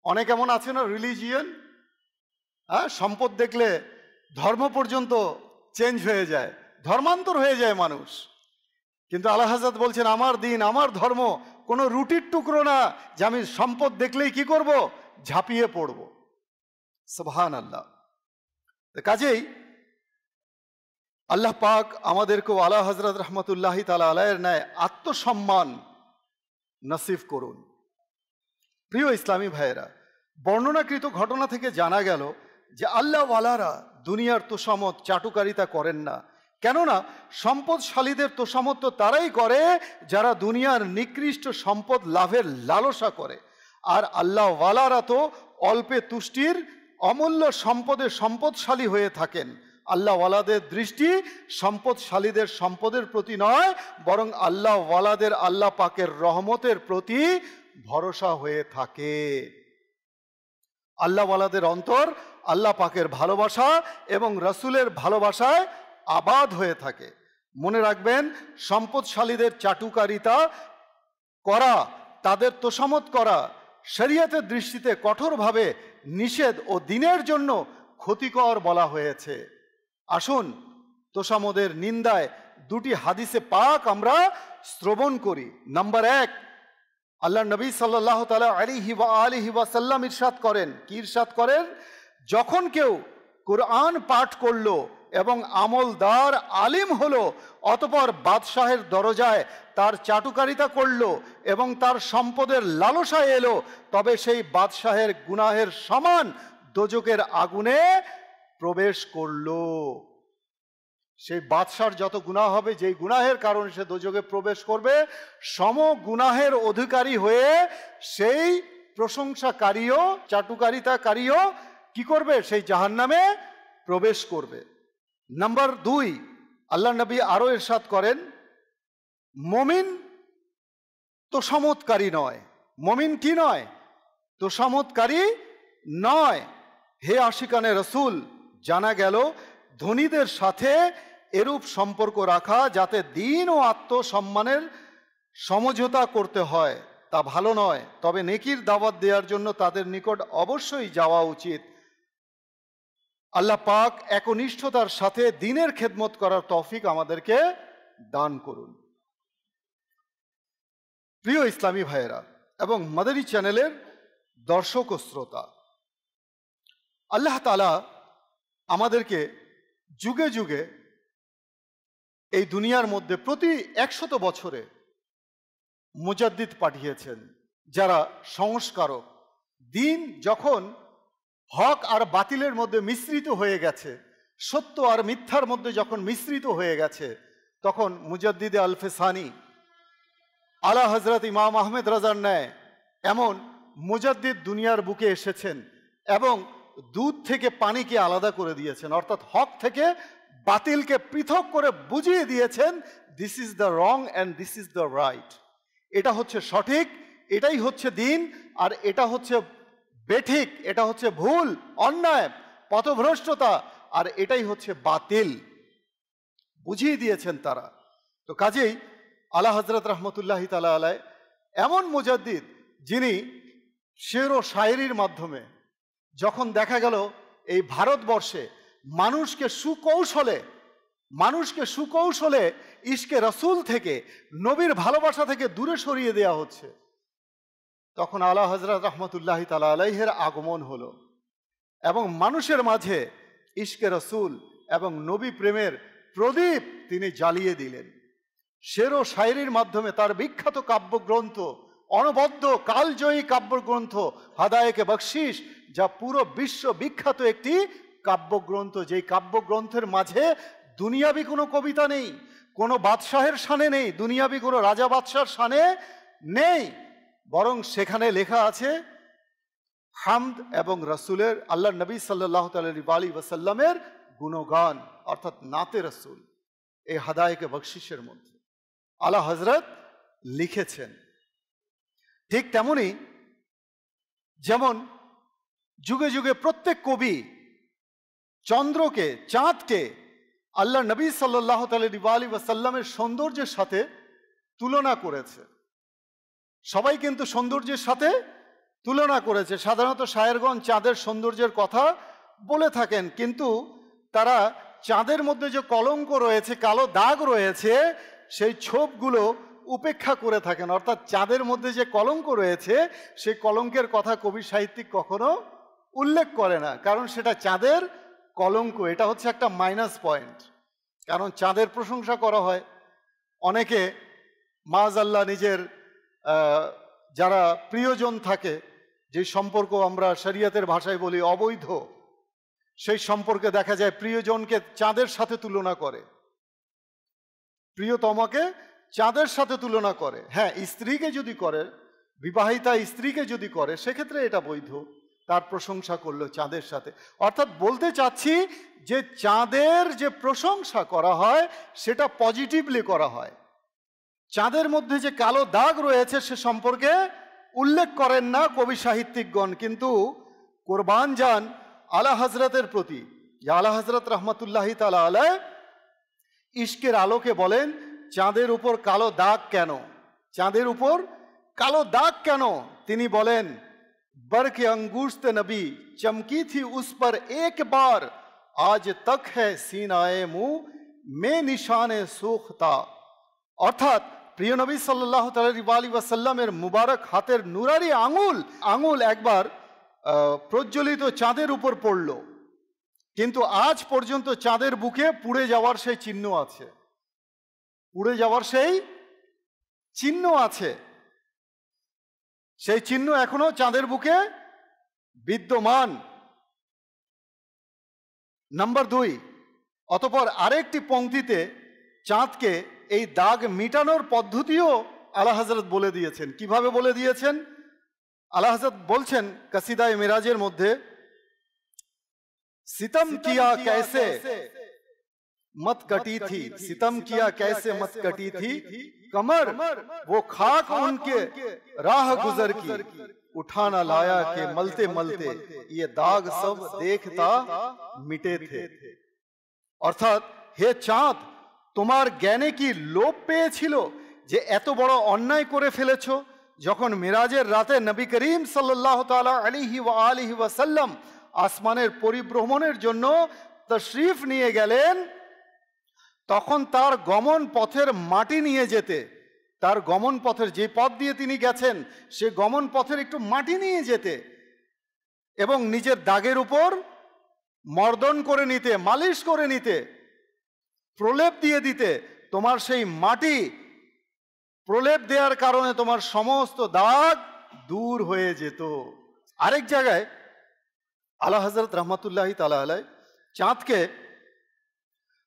Speaker 2: অনেক এমন আছে না রিলিজিয়ন, সম্পদ দেখলে ধর্ম পর্যন্ত চেঞ্জ হয়ে যায়, ধর্মান্তর হয়ে যায় মানুষ। কিন্তু আলা হযরত বলছেন আমার দিন, আমার ধর্ম কোনো রুটির টুকরো না যে আমি সম্পদ দেখলেই কি করব, ঝাঁপিয়ে পড়ব। সুবহানাল্লাহ। কাজেই আল্লাহ পাক আমাদেরকেও আলা হযরত রহমতুল্লাহি তাআলা আলাইহির ন্যায় আত্মসম্মান নসিব করুন। প্রিয় ইসলামী ভাইয়েরা, বর্ণনাকৃত ঘটনা থেকে জানা গেল যে আল্লাহ ওয়ালারা দুনিয়ার তোষামত চাটুকারিতা করেন না। কেননা সম্পদশালীদের তোষামত তো তারাই করে যারা দুনিয়ার নিকৃষ্ট সম্পদ লাভের লালসা করে, আর আল্লাহ ওয়ালারা তো অল্পে তুষ্টির অমূল্য সম্পদে সম্পদশালী হয়ে থাকেন। আল্লাহ ওয়ালাদের দৃষ্টি সম্পদশালীদের সম্পদের প্রতি নয়, বরং আল্লাহ ওয়ালাদের আল্লাহ পাকের রহমতের প্রতি ভরসা হয়ে থাকে। আল্লাহ ওয়ালাদের অন্তর আল্লাহ পাকের ভালোবাসা এবং রাসূলের ভালোবাসায় আবাদ হয়ে থাকে। মনে রাখবেন, সম্পদশালীদের চাটুকারিতা করা, তাদের তোষামত করা শরীয়তের দৃষ্টিতে কঠোরভাবে নিষেধ ও দ্বীনের জন্য ক্ষতিকর বলা হয়েছে। আসুন তোষামদের নিন্দায় দুটি হাদিসে পাক আমরা শ্রবণ করি। নাম্বার 1, আল্লাহ নবী সাল্লাল্লাহু তাআলা আলাইহি ওয়া আলিহি ওয়া সাল্লাম ইরশাদ করেন, কি ইরশাদ করেন? যখন কেউ কুরআন পাঠ করলো এবং আমলদার আলিম হলো, অতঃপর বাদশাহের দরজায় তার চাটুকারিতা করলো এবং তার সম্পদের লালসায় এলো, তবে সেই বাদশাহের গুনাহের সমান দোজখের আগুনে প্রবেশ করলো। সেই বাদশার যত গুনাহ হবে, যেই গুনাহের কারণে সে দোজখে প্রবেশ করবে, সম গুনাহের অধিকারী হয়ে সেই প্রশংসাকারীও চাটুকারিতাকারীও কি করবে? সেই জাহান্নামে প্রবেশ করবে। নাম্বার 2, আল্লাহ নবী আরো ইরশাদ করেন, মুমিন তোষামতকারী নয়। মুমিন কি নয়? তোষামতকারী নয়। হে আশিকানে রাসূল, জানা গেল ধনীদের সাথে এরূপ সম্পর্ক রাখা যাতে দিন ও আত্মসম্মানের সমঝোতা করতে হয় তা ভালো নয়, তবে নেকির দাওয়াত দেওয়ার জন্য তাদের নিকট অবশ্যই যাওয়া উচিত। আল্লাহ পাক একনিষ্ঠতার সাথে দ্বীনের খেদমত করার তৌফিক আমাদেরকে দান করুন। প্রিয় ইসলামী ভাইয়েরা এবং মাদানী চ্যানেলের দর্শক ও শ্রোতা, আল্লাহ তাআলা আমাদেরকে যুগে যুগে এই দুনিয়ার মধ্যে প্রতি 100 বছরে মুজাদ্দিদ পাঠিয়েছেন, যারা সংস্কারক। দিন যখন হক আর বাতিলের মধ্যে মিশ্রিত হয়ে গেছে, সত্য আর মিথ্যার মধ্যে যখন মিশ্রিত হয়ে গেছে, তখন মুজাদ্দিদে আল-ফিসানি আলা হযরত ইমাম আহমেদ রাজার ন্যায় এমন মুজাদ্দিদ দুনিয়ার বুকে এসেছেন এবং দুধ থেকে পানিকে আলাদা করে দিয়েছেন, অর্থাৎ হক থেকে বাতিলকে পৃথক করে বুঝিয়ে দিয়েছেন, this is the wrong and this is the right. এটা হচ্ছে সঠিক, এটাই হচ্ছে দিন, আর এটা হচ্ছে বেঠিক, এটা হচ্ছে ভুল, অন্যায়, পথভ্রষ্টতা, আর এটাই হচ্ছে বাতিল। বুঝিয়ে দিয়েছেন তারা। তো কাজেই আলা হযরত রহমতুল্লাহি তাআলা আলাইহি এমন মুজাদ্দিদ যিনি শের ও শায়েরির মাধ্যমে যখন দেখা গেল এই ভারতবর্ষে মানুষকে সুকৌশলে ইশকে রসুল থেকে, নবীর ভালোবাসা থেকে দূরে সরিয়ে দেওয়া হচ্ছে, তখন আলা হযরত রহমতুল্লাহি তাআলা আলাইহির আগমন হলো এবং মানুষের মাঝে ইশকে রসুল এবং নবী প্রেমের প্রদীপ তিনি জ্বালিয়ে দিলেন। শের ও শায়েরির মাধ্যমে তার বিখ্যাত কাব্যগ্রন্থ, অনবদ্য কালজয়ী কাব্যগ্রন্থ হাদায়েকে বখশিশ, যা পুরো বিশ্ব বিখ্যাত একটি কাব্যগ্রন্থ, যেই কাব্যগ্রন্থের মাঝে দুনিয়াবি কোনো কবিতা নেই, কোনো বাদশাহের শানে নেই, দুনিয়াবি কোনো রাজা বাদশার শানে নেই, বরং সেখানে লেখা আছে হামদ এবং রসুলের, আল্লাহ নবী সাল্লাল্লাহু আলাইহি ওয়াসাল্লামের গুণগান, অর্থাৎ নাতে রসুল। এই হাদায়েকে বখশিশের মধ্যে আলা হযরত লিখেছেন। ঠিক তেমনি যেমন যুগে যুগে প্রত্যেক কবি চন্দ্রকে, চাঁদকে আল্লাহ নবী সাল্লাল্লাহু আলাইহি ওয়াসাল্লামের সৌন্দর্যের সাথে তুলনা করেছে। সবাই কিন্তু সৌন্দর্যের সাথে তুলনা করেছে। সাধারণত শায়েরগণ চাঁদের সৌন্দর্যের কথা বলে থাকেন, কিন্তু তারা চাঁদের মধ্যে যে কলঙ্ক রয়েছে, কালো দাগ রয়েছে, সেই ছোপগুলো উপেক্ষা করে থাকেন। অর্থাৎ চাঁদের মধ্যে যে কলঙ্ক রয়েছে, সেই কলঙ্কের কথা কবি সাহিত্যিক কখনো উল্লেখ করে না, কারণ সেটা চাঁদের কলঙ্ক। এটা হচ্ছে একটা মাইনাস পয়েন্ট, কারণ চাঁদের প্রশংসা করা হয়। অনেকে মাআযাল্লাহ নিজের যারা প্রিয়জন থাকে, যে সম্পর্ক আমরা শরীয়তের ভাষায় বলি অবৈধ, সেই সম্পর্কে দেখা যায় প্রিয়জনকে চাঁদের সাথে তুলনা করে, প্রিয়তমাকে চাঁদের সাথে তুলনা করে। হ্যাঁ, স্ত্রীকে যদি করে, বিবাহিতা স্ত্রীকে যদি করে, সেক্ষেত্রে এটা বৈধ, তার প্রশংসা করলো চাঁদের সাথে। অর্থাৎ বলতে চাচ্ছি যে চাঁদের যে প্রশংসা করা হয় সেটা পজিটিভলি করা হয়। চাঁদের মধ্যে যে কালো দাগ রয়েছে সে সম্পর্কে উল্লেখ করেন না কবি সাহিত্যিকগণ, কিন্তু কোরবান যান আলা হযরতের প্রতি। আলা হযরত রহমতুল্লাহি তাআলা আলাইহি ইশকের আলোকে বলেন, চাঁদের উপর কালো দাগ কেন? চাঁদের উপর কালো দাগ কেন? তিনি বলেন, बरके अंगूष्त नबी चमकी थी उस पर एक बार, आज तक है सीनाए मुंह में निशाने सूखता। অর্থাৎ প্রিয় নবী সাল্লাল্লাহু আলাইহি ওয়াসাল্লামের মুবারক হাতের নুরারি আঙুল একবার প্রজ্বলিত চাঁদের উপর পড়ল, কিন্তু আজ পর্যন্ত চাঁদের বুকে পুড়ে যাওয়ার সেই চিহ্ন আছে, পুড়ে যাওয়ার সেই চিহ্ন আছে। সেই চিহ্ন এখনো চাঁদের বুকে বিদ্যমান। নাম্বার 2, অতঃপর আরেকটি পংক্তিতে চাঁদকে এই দাগ মিটানোর পদ্ধতিও আলা হযরত বলে দিয়েছেন। কিভাবে বলে দিয়েছেন? আলা হযরত বলছেন কসিদায়ে মিরাজের মধ্যে, सितम किया कैसे मत कटी थी, सितम किया कैसे मत कटी थी कमर, वो खाक उनके राह गुजर की, उठाना लाया के मलते मलते ये दाग सब देखता मिटे थे। অর্থাৎ হে চাঁদ, তোমার জ্ঞানে কি লোপ পেয়েছিল যে এত বড় অন্যায় করে ফেলেছো? যখন মিরাজের রাতে নবী করিম সাল্লাল্লাহু তাআলা আলাইহি ওয়া আলিহি ওয়াসাল্লাম আসমানের পরিভ্রমণের জন্য তশরিফ নিয়ে গেলেন, তখন তার গমন পথের মাটি নিয়ে যেতে, তার গমন পথের যে পথ দিয়ে তিনি গেছেন সে গমন পথের একটু মাটি নিয়ে যেতে এবং নিজের দাগের উপর মর্দন করে নিতে, মালিশ করে নিতে, প্রলেপ দিয়ে দিতে। তোমার সেই মাটি প্রলেপ দেওয়ার কারণে তোমার সমস্ত দাগ দূর হয়ে যেত। আরেক জায়গায় আলা হযরত রহমতুল্লাহি তাআলা আলাইহি চাঁদকে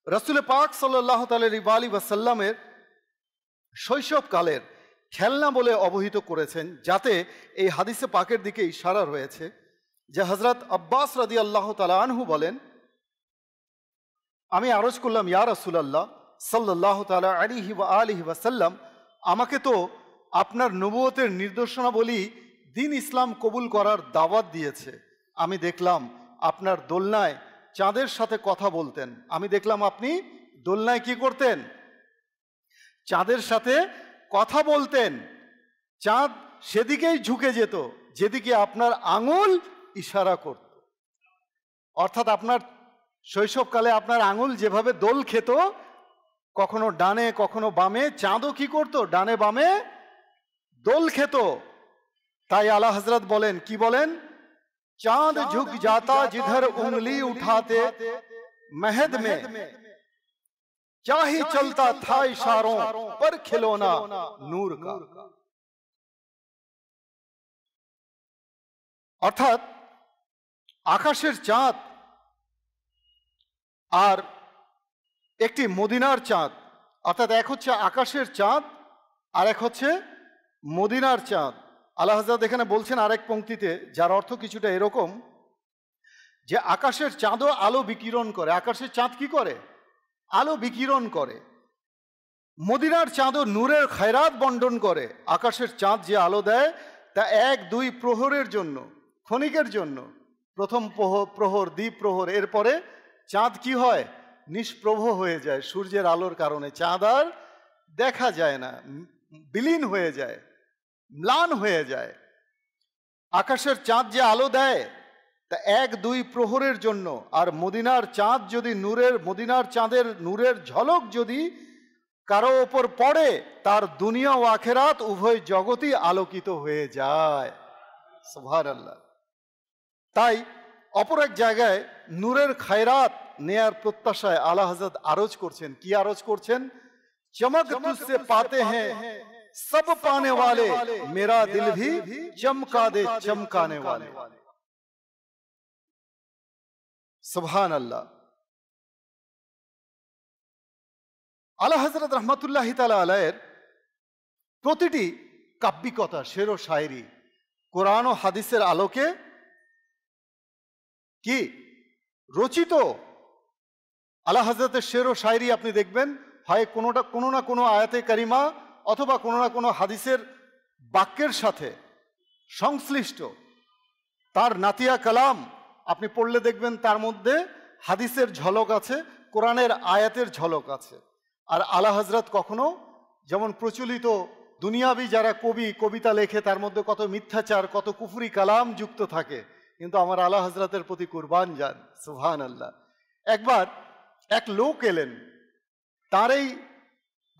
Speaker 2: রাসূল পাক সাল্লাল্লাহু আলাইহি ওয়াসাল্লামের শৈশবকালের খেলনা বলে অবহিত করেছেন, যাতে এই হাদিসে পাকের দিকে ইশারা রয়েছে যে হযরত আব্বাস রাদিয়াল্লাহু তাআলা আনহু বলেন, আমি আরজ করলাম, ইয়া রাসূলুল্লাহ সাল্লাল্লাহু তাআলা আলাইহি ওয়া আলিহি ওয়াসাল্লাম, আমাকে তো আপনার নবুয়তের নির্দেশনাবলী দ্বীন ইসলাম কবুল করার দাওয়াত দিয়েছে। আমি দেখলাম আপনার দোলনায় চাঁদের সাথে কথা বলতেন। আমি দেখলাম আপনি দোলনায় কি করতেন? চাঁদের সাথে কথা বলতেন। চাঁদ সেদিকেই ঝুঁকে যেত যেদিকে আপনার আঙুল ইশারা করত। অর্থাৎ আপনার শৈশবকালে আপনার আঙুল যেভাবে দোল খেত, কখনো ডানে কখনো বামে, চাঁদও কি করত? ডানে বামে দোল খেত। তাই আলা হযরত বলেন, কি বলেন? চাঁদ ঝুক जाता जिधर उंगली उठाते महद में क्या ही चलता था इशारों पर खिलौना नूर का। অর্থাৎ আকাশের চাঁদ আর একটি মদিনার চাঁদ, অর্থাৎ এক হচ্ছে আকাশের চাঁদ আর এক হচ্ছে মদিনার চাঁদ। আলা হযরত এখানে বলছেন আরেক পংক্তিতে, যার অর্থ কিছুটা এরকম যে আকাশের চাঁদও আলো বিকিরণ করে। আকাশের চাঁদ কি করে? আলো বিকিরণ করে। মদিনার চাঁদও নূরের খয়রাত বন্টন করে। আকাশের চাঁদ যে আলো দেয় তা 1-2 প্রহরের জন্য, ক্ষণিকের জন্য। প্রথম প্রহর, দ্বীপ প্রহর, এরপরে চাঁদ কি হয়? নিষ্প্রভ হয়ে যায়। সূর্যের আলোর কারণে চাঁদ আর দেখা যায় না, বিলীন হয়ে যায়, ম্লান হয়ে যায়। আকাশের চাঁদ যে আলো দেয় তা 1-2 প্রহরের জন্য। আর মদিনার চাঁদ যদি মদিনার চাঁদের নূরের ঝলক যদি কারো ওপর পড়ে, তার দুনিয়া ও আখেরাত উভয় জগতই আলোকিত হয়ে যায়। সুবহানাল্লাহ। তাই অপর এক জায়গায় নূরের খায়রাত নেয়ার প্রত্যাশায় আলা হযরত আরজ করছেন। কি আরজ করছেন? চমক তুঝসে পাতে হ্যাঁ সব পানে वाले मेरा दिल भी चमका दे चमकाने वाले। সুবহান আল্লাহ। আলা হযরত রাহমাতুল্লাহি তাআলা আলাইহির প্রতিটি কাব্যিকতা, শের ও শায়রি কোরআন ও হাদিসের আলোকে কি রচিত। আলা হযরতের শের ও শায়রি আপনি দেখবেন হয় কোনো না কোনো আয়াতে কারিমা অথবা কোনো না কোনো হাদিসের বাক্যের সাথে সংশ্লিষ্ট। তার নাতিয়া কালাম আপনি পড়লে দেখবেন তার মধ্যে হাদিসের ঝলক আছে, কোরআনের আয়াতের ঝলক আছে। আর আলা হযরত কখনো, যেমন প্রচলিত দুনিয়াবি যারা কবিতা লেখে তার মধ্যে কত মিথ্যাচার, কত কুফরি কালাম যুক্ত থাকে, কিন্তু আমার আলা হযরতের প্রতি কুরবান যান। সুবহানাল্লাহ। একবার এক লোক এলেন, তার এই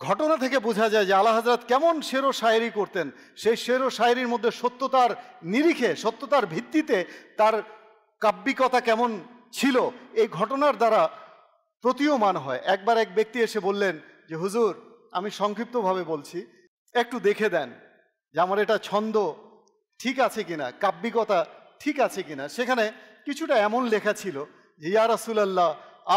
Speaker 2: ঘটনা থেকে বোঝা যায় যে আলা হযরত কেমন শের ও শায়রি করতেন। সেই শের ও শায়রির মধ্যে সত্যতার নিরিখে, সত্যতার ভিত্তিতে তার কাব্যিকতা কেমন ছিল, এই ঘটনার দ্বারা প্রতীয়মান হয়। একবার এক ব্যক্তি এসে বললেন যে হুজুর, আমি সংক্ষিপ্তভাবে বলছি, একটু দেখে দেন যে আমার এটা ছন্দ ঠিক আছে কিনা, কাব্যিকতা ঠিক আছে কিনা। সেখানে কিছুটা এমন লেখা ছিল যে ইয়া রাসূলুল্লাহ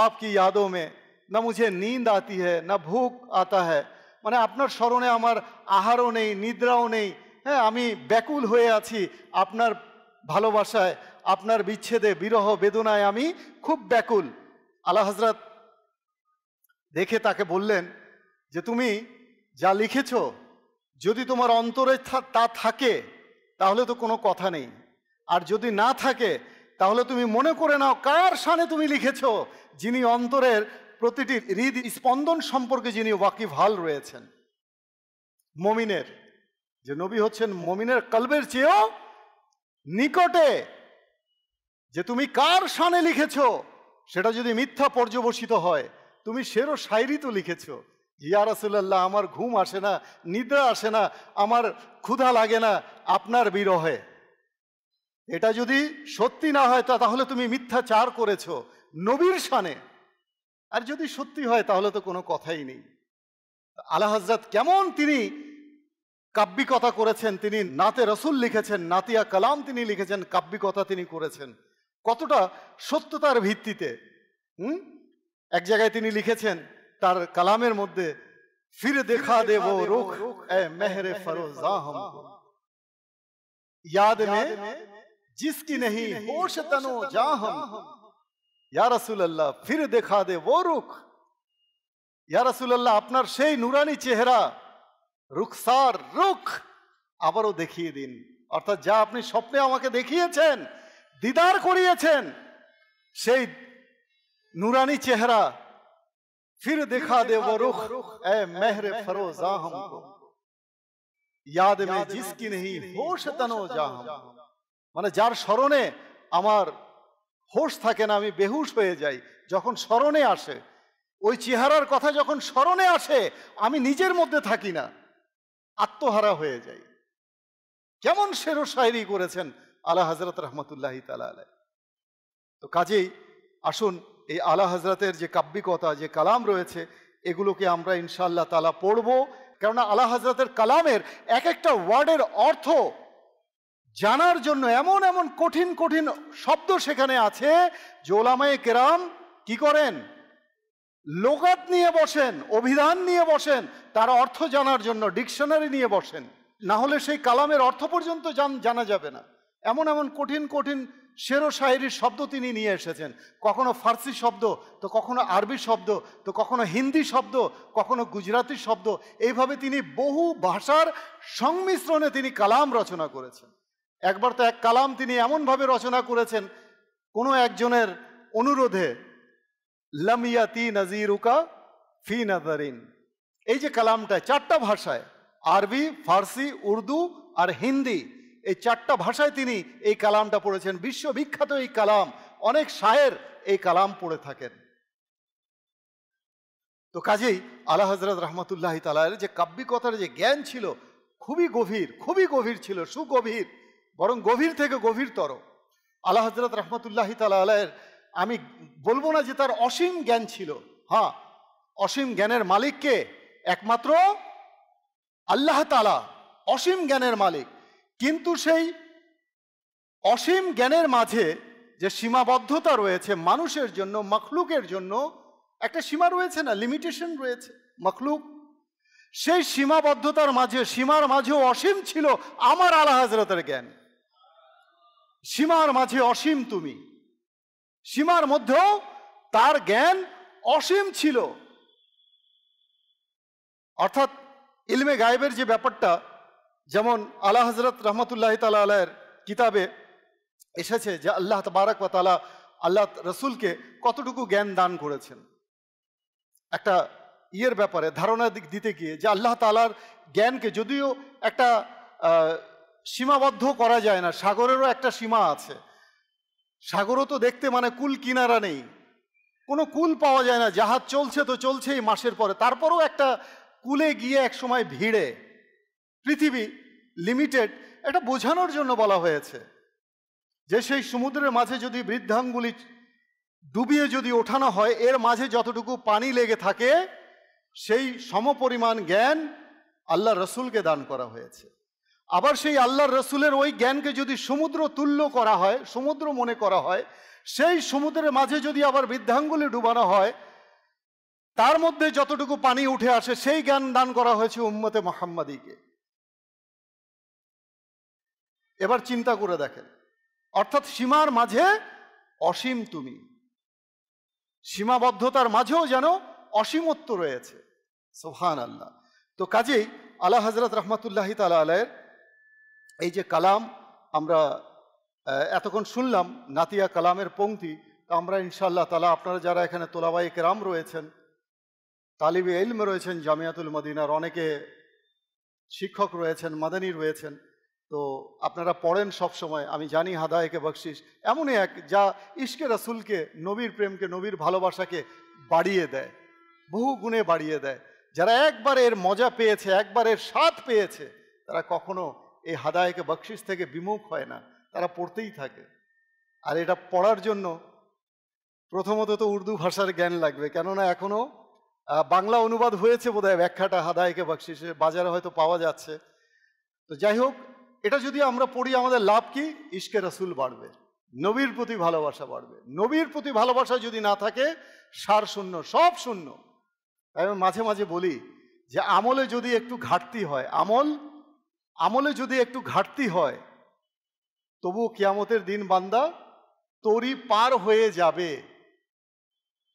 Speaker 2: আপকি ইয়াদোं में না মুঝে नींद आती है না ভুক आता है। মানে আপনার স্মরণে আমার আহারও নেই, নিদ্রাও নেই। হ্যাঁ, আমি ব্যাকুল হয়ে আছি আপনার ভালোবাসায়, আপনার বিচ্ছেদে, বিরহ বেদনায় আমি খুব ব্যাকুল। আলা হযরত দেখে তাকে বললেন যে তুমি যা লিখেছ যদি তোমার অন্তরে তা থাকে তাহলে তো কোনো কথা নেই, আর যদি না থাকে তাহলে তুমি মনে করে নাও কার শানে তুমি লিখেছ, যিনি অন্তরের প্রতিটি হৃদ স্পন্দন সম্পর্কে যিনি ওয়াকিবহাল রয়েছেন। মুমিনের, যে নবী হচ্ছেন মুমিনের কলবের চেয়েও নিকটে। যে তুমি কার শানে লিখেছ সেটা যদি মিথ্যা পর্যবসিত হয়, তুমি শের ও শায়রি তো লিখেছ, ইয়া রাসূলুল্লাহ আমার ঘুম আসে না, নিদ্রা আসে না, আমার ক্ষুধা লাগে না আপনার বিরহে। এটা যদি সত্যি না হয় তাহলে তুমি মিথ্যাচার করেছ নবীর শানে। আর যদি সত্যি হয় তাহলে তো কোনো কথাই নেই। আলা হযরত কেমন তিনি কাব্যিকতা করেছেন, তিনি নাতে রসুল লিখেছেন, নাতিয়া কালাম তিনি লিখেছেন, কাব্যিকতা তিনি করেছেন কতটা সত্যতার ভিত্তিতে। এক জায়গায় তিনি লিখেছেন তার কালামের মধ্যে, ফির দেখা দে वो रुख ए मेहरे फरोज़ा हमको याद में जिसकी नहीं होश तनो जा हम। ইয়া রাসূলুল্লাহ ফির দেখা দে वो रुख। ইয়া রাসূলুল্লাহ আপনার সেই নুরানি চেহারা, রুখসার রুখ আবারও দেখিয়ে দিন। অর্থাৎ যা আপনি স্বপ্নে আমাকে দেখিয়েছেন, দিদার করিয়েছেন, সেই নুরানি চেহারা ফির দেখা দে वो रुख ए मेहरे फरोज़ा हमको। याद में जिसकी नहीं होश तनो जाहम, মানে যার স্মরণে আমার হোশ থাকে না, আমি বেহুশ হয়ে যাই। যখন স্মরণে আসে ওই চেহারার কথা, যখন স্মরণে আসে আমি নিজের মধ্যে থাকি না, আত্মহারা হয়ে যাই। কেমন শের ও শায়রি করেছেন আলা হযরত রহমতুল্লাহি তাআলা আলাইহি। তো কাজেই আসুন এই আলা হযরতের যে কাব্যিকতা, যে কালাম রয়েছে, এগুলোকে আমরা ইনশাআল্লাহ তাআলা পড়ব। কেননা আলা হযরতের কালামের এক একটা ওয়ার্ডের অর্থ জানার জন্য এমন এমন কঠিন কঠিন শব্দ সেখানে আছে যে ওলামায়ে কেরাম কি করেন, লোগাত নিয়ে বসেন, অভিধান নিয়ে বসেন, তার অর্থ জানার জন্য ডিকশনারি নিয়ে বসেন, না হলে সেই কালামের অর্থ পর্যন্ত জানা যাবে না। এমন এমন কঠিন কঠিন শের ও শায়েরির শব্দ তিনি নিয়ে এসেছেন, কখনো ফার্সি শব্দ, তো কখনো আরবি শব্দ, তো কখনো হিন্দি শব্দ, কখনো গুজরাটি শব্দ। এইভাবে তিনি বহু ভাষার সংমিশ্রণে তিনি কালাম রচনা করেছেন। একবার তো এক কালাম তিনি এমনভাবে রচনা করেছেন, কোনো একজনের অনুরোধে, লাম ইয়াতি নাজিরুকা ফি নাজারিন, এই যে কালামটা 4টা ভাষায়, আরবি, ফার্সি, উর্দু আর হিন্দি, এই 4টা ভাষায় তিনি এই কালামটা পড়েছেন। বিশ্ববিখ্যাত এই কালাম, অনেক শায়ের এই কালাম পড়ে থাকেন। তো কাজেই আলা হযরত রহমতুল্লাহি তাআলা যে কাব্যিকতার যে জ্ঞান ছিল খুবই গভীর ছিল, সুগভীর, বরং গভীর থেকে গভীরতর। আলা হযরত রহমতুল্লাহি তাআলা আলাইহির আমি বলবো না যে তার অসীম জ্ঞান ছিল, হ্যাঁ, অসীম জ্ঞানের মালিক কে? একমাত্র আল্লাহ তাআলা অসীম জ্ঞানের মালিক। কিন্তু সেই অসীম জ্ঞানের মাঝে যে সীমাবদ্ধতা রয়েছে মানুষের জন্য, মখলুকের জন্য একটা সীমা রয়েছে না, লিমিটেশন রয়েছে মখলুক, সেই সীমাবদ্ধতার মাঝে, সীমার মাঝেও অসীম ছিল আমার আলা হযরতের জ্ঞান। সীমার মাঝে অসীম তুমি, সীমার মধ্যেও তার জ্ঞান অসীম ছিল। অর্থাৎ ইলমে গায়েবের যে ব্যাপারটা, যেমন আলা হযরত রহমতুল্লাহি তাআলা আলাইহির কিতাবে এসেছে যে আল্লাহ তাবারক ওয়া তাআলা আল্লাহ রসুলকে কতটুকু জ্ঞান দান করেছেন। একটা ইয়ের ব্যাপারে ধারণা দিতে গিয়ে যে আল্লাহ তাআলার জ্ঞানকে যদিও একটা সীমাবদ্ধ করা যায় না, সাগরেরও একটা সীমা আছে। সাগরও তো দেখতে মানে কুল কিনারা নেই, কোনো কুল পাওয়া যায় না, জাহাজ চলছে তো চলছেই মাসের পরে, তারপরেও একটা কুলে গিয়ে এক সময় ভিড়ে। পৃথিবী লিমিটেড, এটা বোঝানোর জন্য বলা হয়েছে যে সেই সমুদ্রের মাঝে যদি বৃদ্ধাঙ্গুলি ডুবিয়ে যদি ওঠানো হয়, এর মাঝে যতটুকু পানি লেগে থাকে সেই সমপরিমাণ জ্ঞান আল্লাহ রসুলকে দান করা হয়েছে। আবার সেই আল্লাহর রসুলের ওই জ্ঞানকে যদি সমুদ্র তুল্য করা হয়, সমুদ্র মনে করা হয়, সেই সমুদ্রের মাঝে যদি আবার বৃদ্ধাঙ্গুলি ডুবানো হয়, তার মধ্যে যতটুকু পানি উঠে আসে সেই জ্ঞান দান করা হয়েছে উম্মতে মুহাম্মাদীকে। এবার চিন্তা করে দেখেন, অর্থাৎ সীমার মাঝে অসীম তুমি, সীমাবদ্ধতার মাঝেও যেন অসীমত্ব রয়েছে। সুবহানাল্লাহ। তো কাজেই আলা হযরত রহমতুল্লাহি তাআলা আলাইহির এই যে কালাম আমরা এতক্ষণ শুনলাম, নাতিয়া কালামের পংক্তি, আমরা ইনশাআল্লাহ তাআলা আপনারা যারা এখানে তোলাবায়ে কেরাম রয়েছেন, তালিবে ইলম রয়েছেন, জামিয়াতুল মদিনার অনেকে শিক্ষক রয়েছেন, মাদানী রয়েছেন, তো আপনারা পড়েন সব সময়। আমি জানি হাদায়েকে বকশিশ এমনই এক যা ইশকে রাসূলকে, নবীর প্রেমকে, নবীর ভালোবাসাকে বাড়িয়ে দেয়, বহু গুণে বাড়িয়ে দেয়। যারা একবার এর মজা পেয়েছে, একবার এর স্বাদ পেয়েছে, তারা কখনো এই হাদায়েকে বকশিশ থেকে বিমুখ হয় না, তারা পড়তেই থাকে। আর এটা পড়ার জন্য প্রথমত তো উর্দু ভাষার জ্ঞান লাগবে, কেননা এখনো বাংলা অনুবাদ হয়েছে বোধহয় ব্যাখ্যাটা হাদায়েকে বকশিশে, বাজারে হয়তো পাওয়া যাচ্ছে। তো যাই হোক, এটা যদি আমরা পড়ি আমাদের লাভ কি? ইশকে রাসূল বাড়বে, নবীর প্রতি ভালোবাসা বাড়বে। নবীর প্রতি ভালোবাসা যদি না থাকে, সার শূন্য, সব শূন্য। তাই আমি মাঝে মাঝে বলি যে আমলে যদি একটু ঘাটতি হয়, আমলে যদি একটু ঘাটতি হয়, তবু কিয়ামতের দিন বান্দা তরি পার হয়ে যাবে,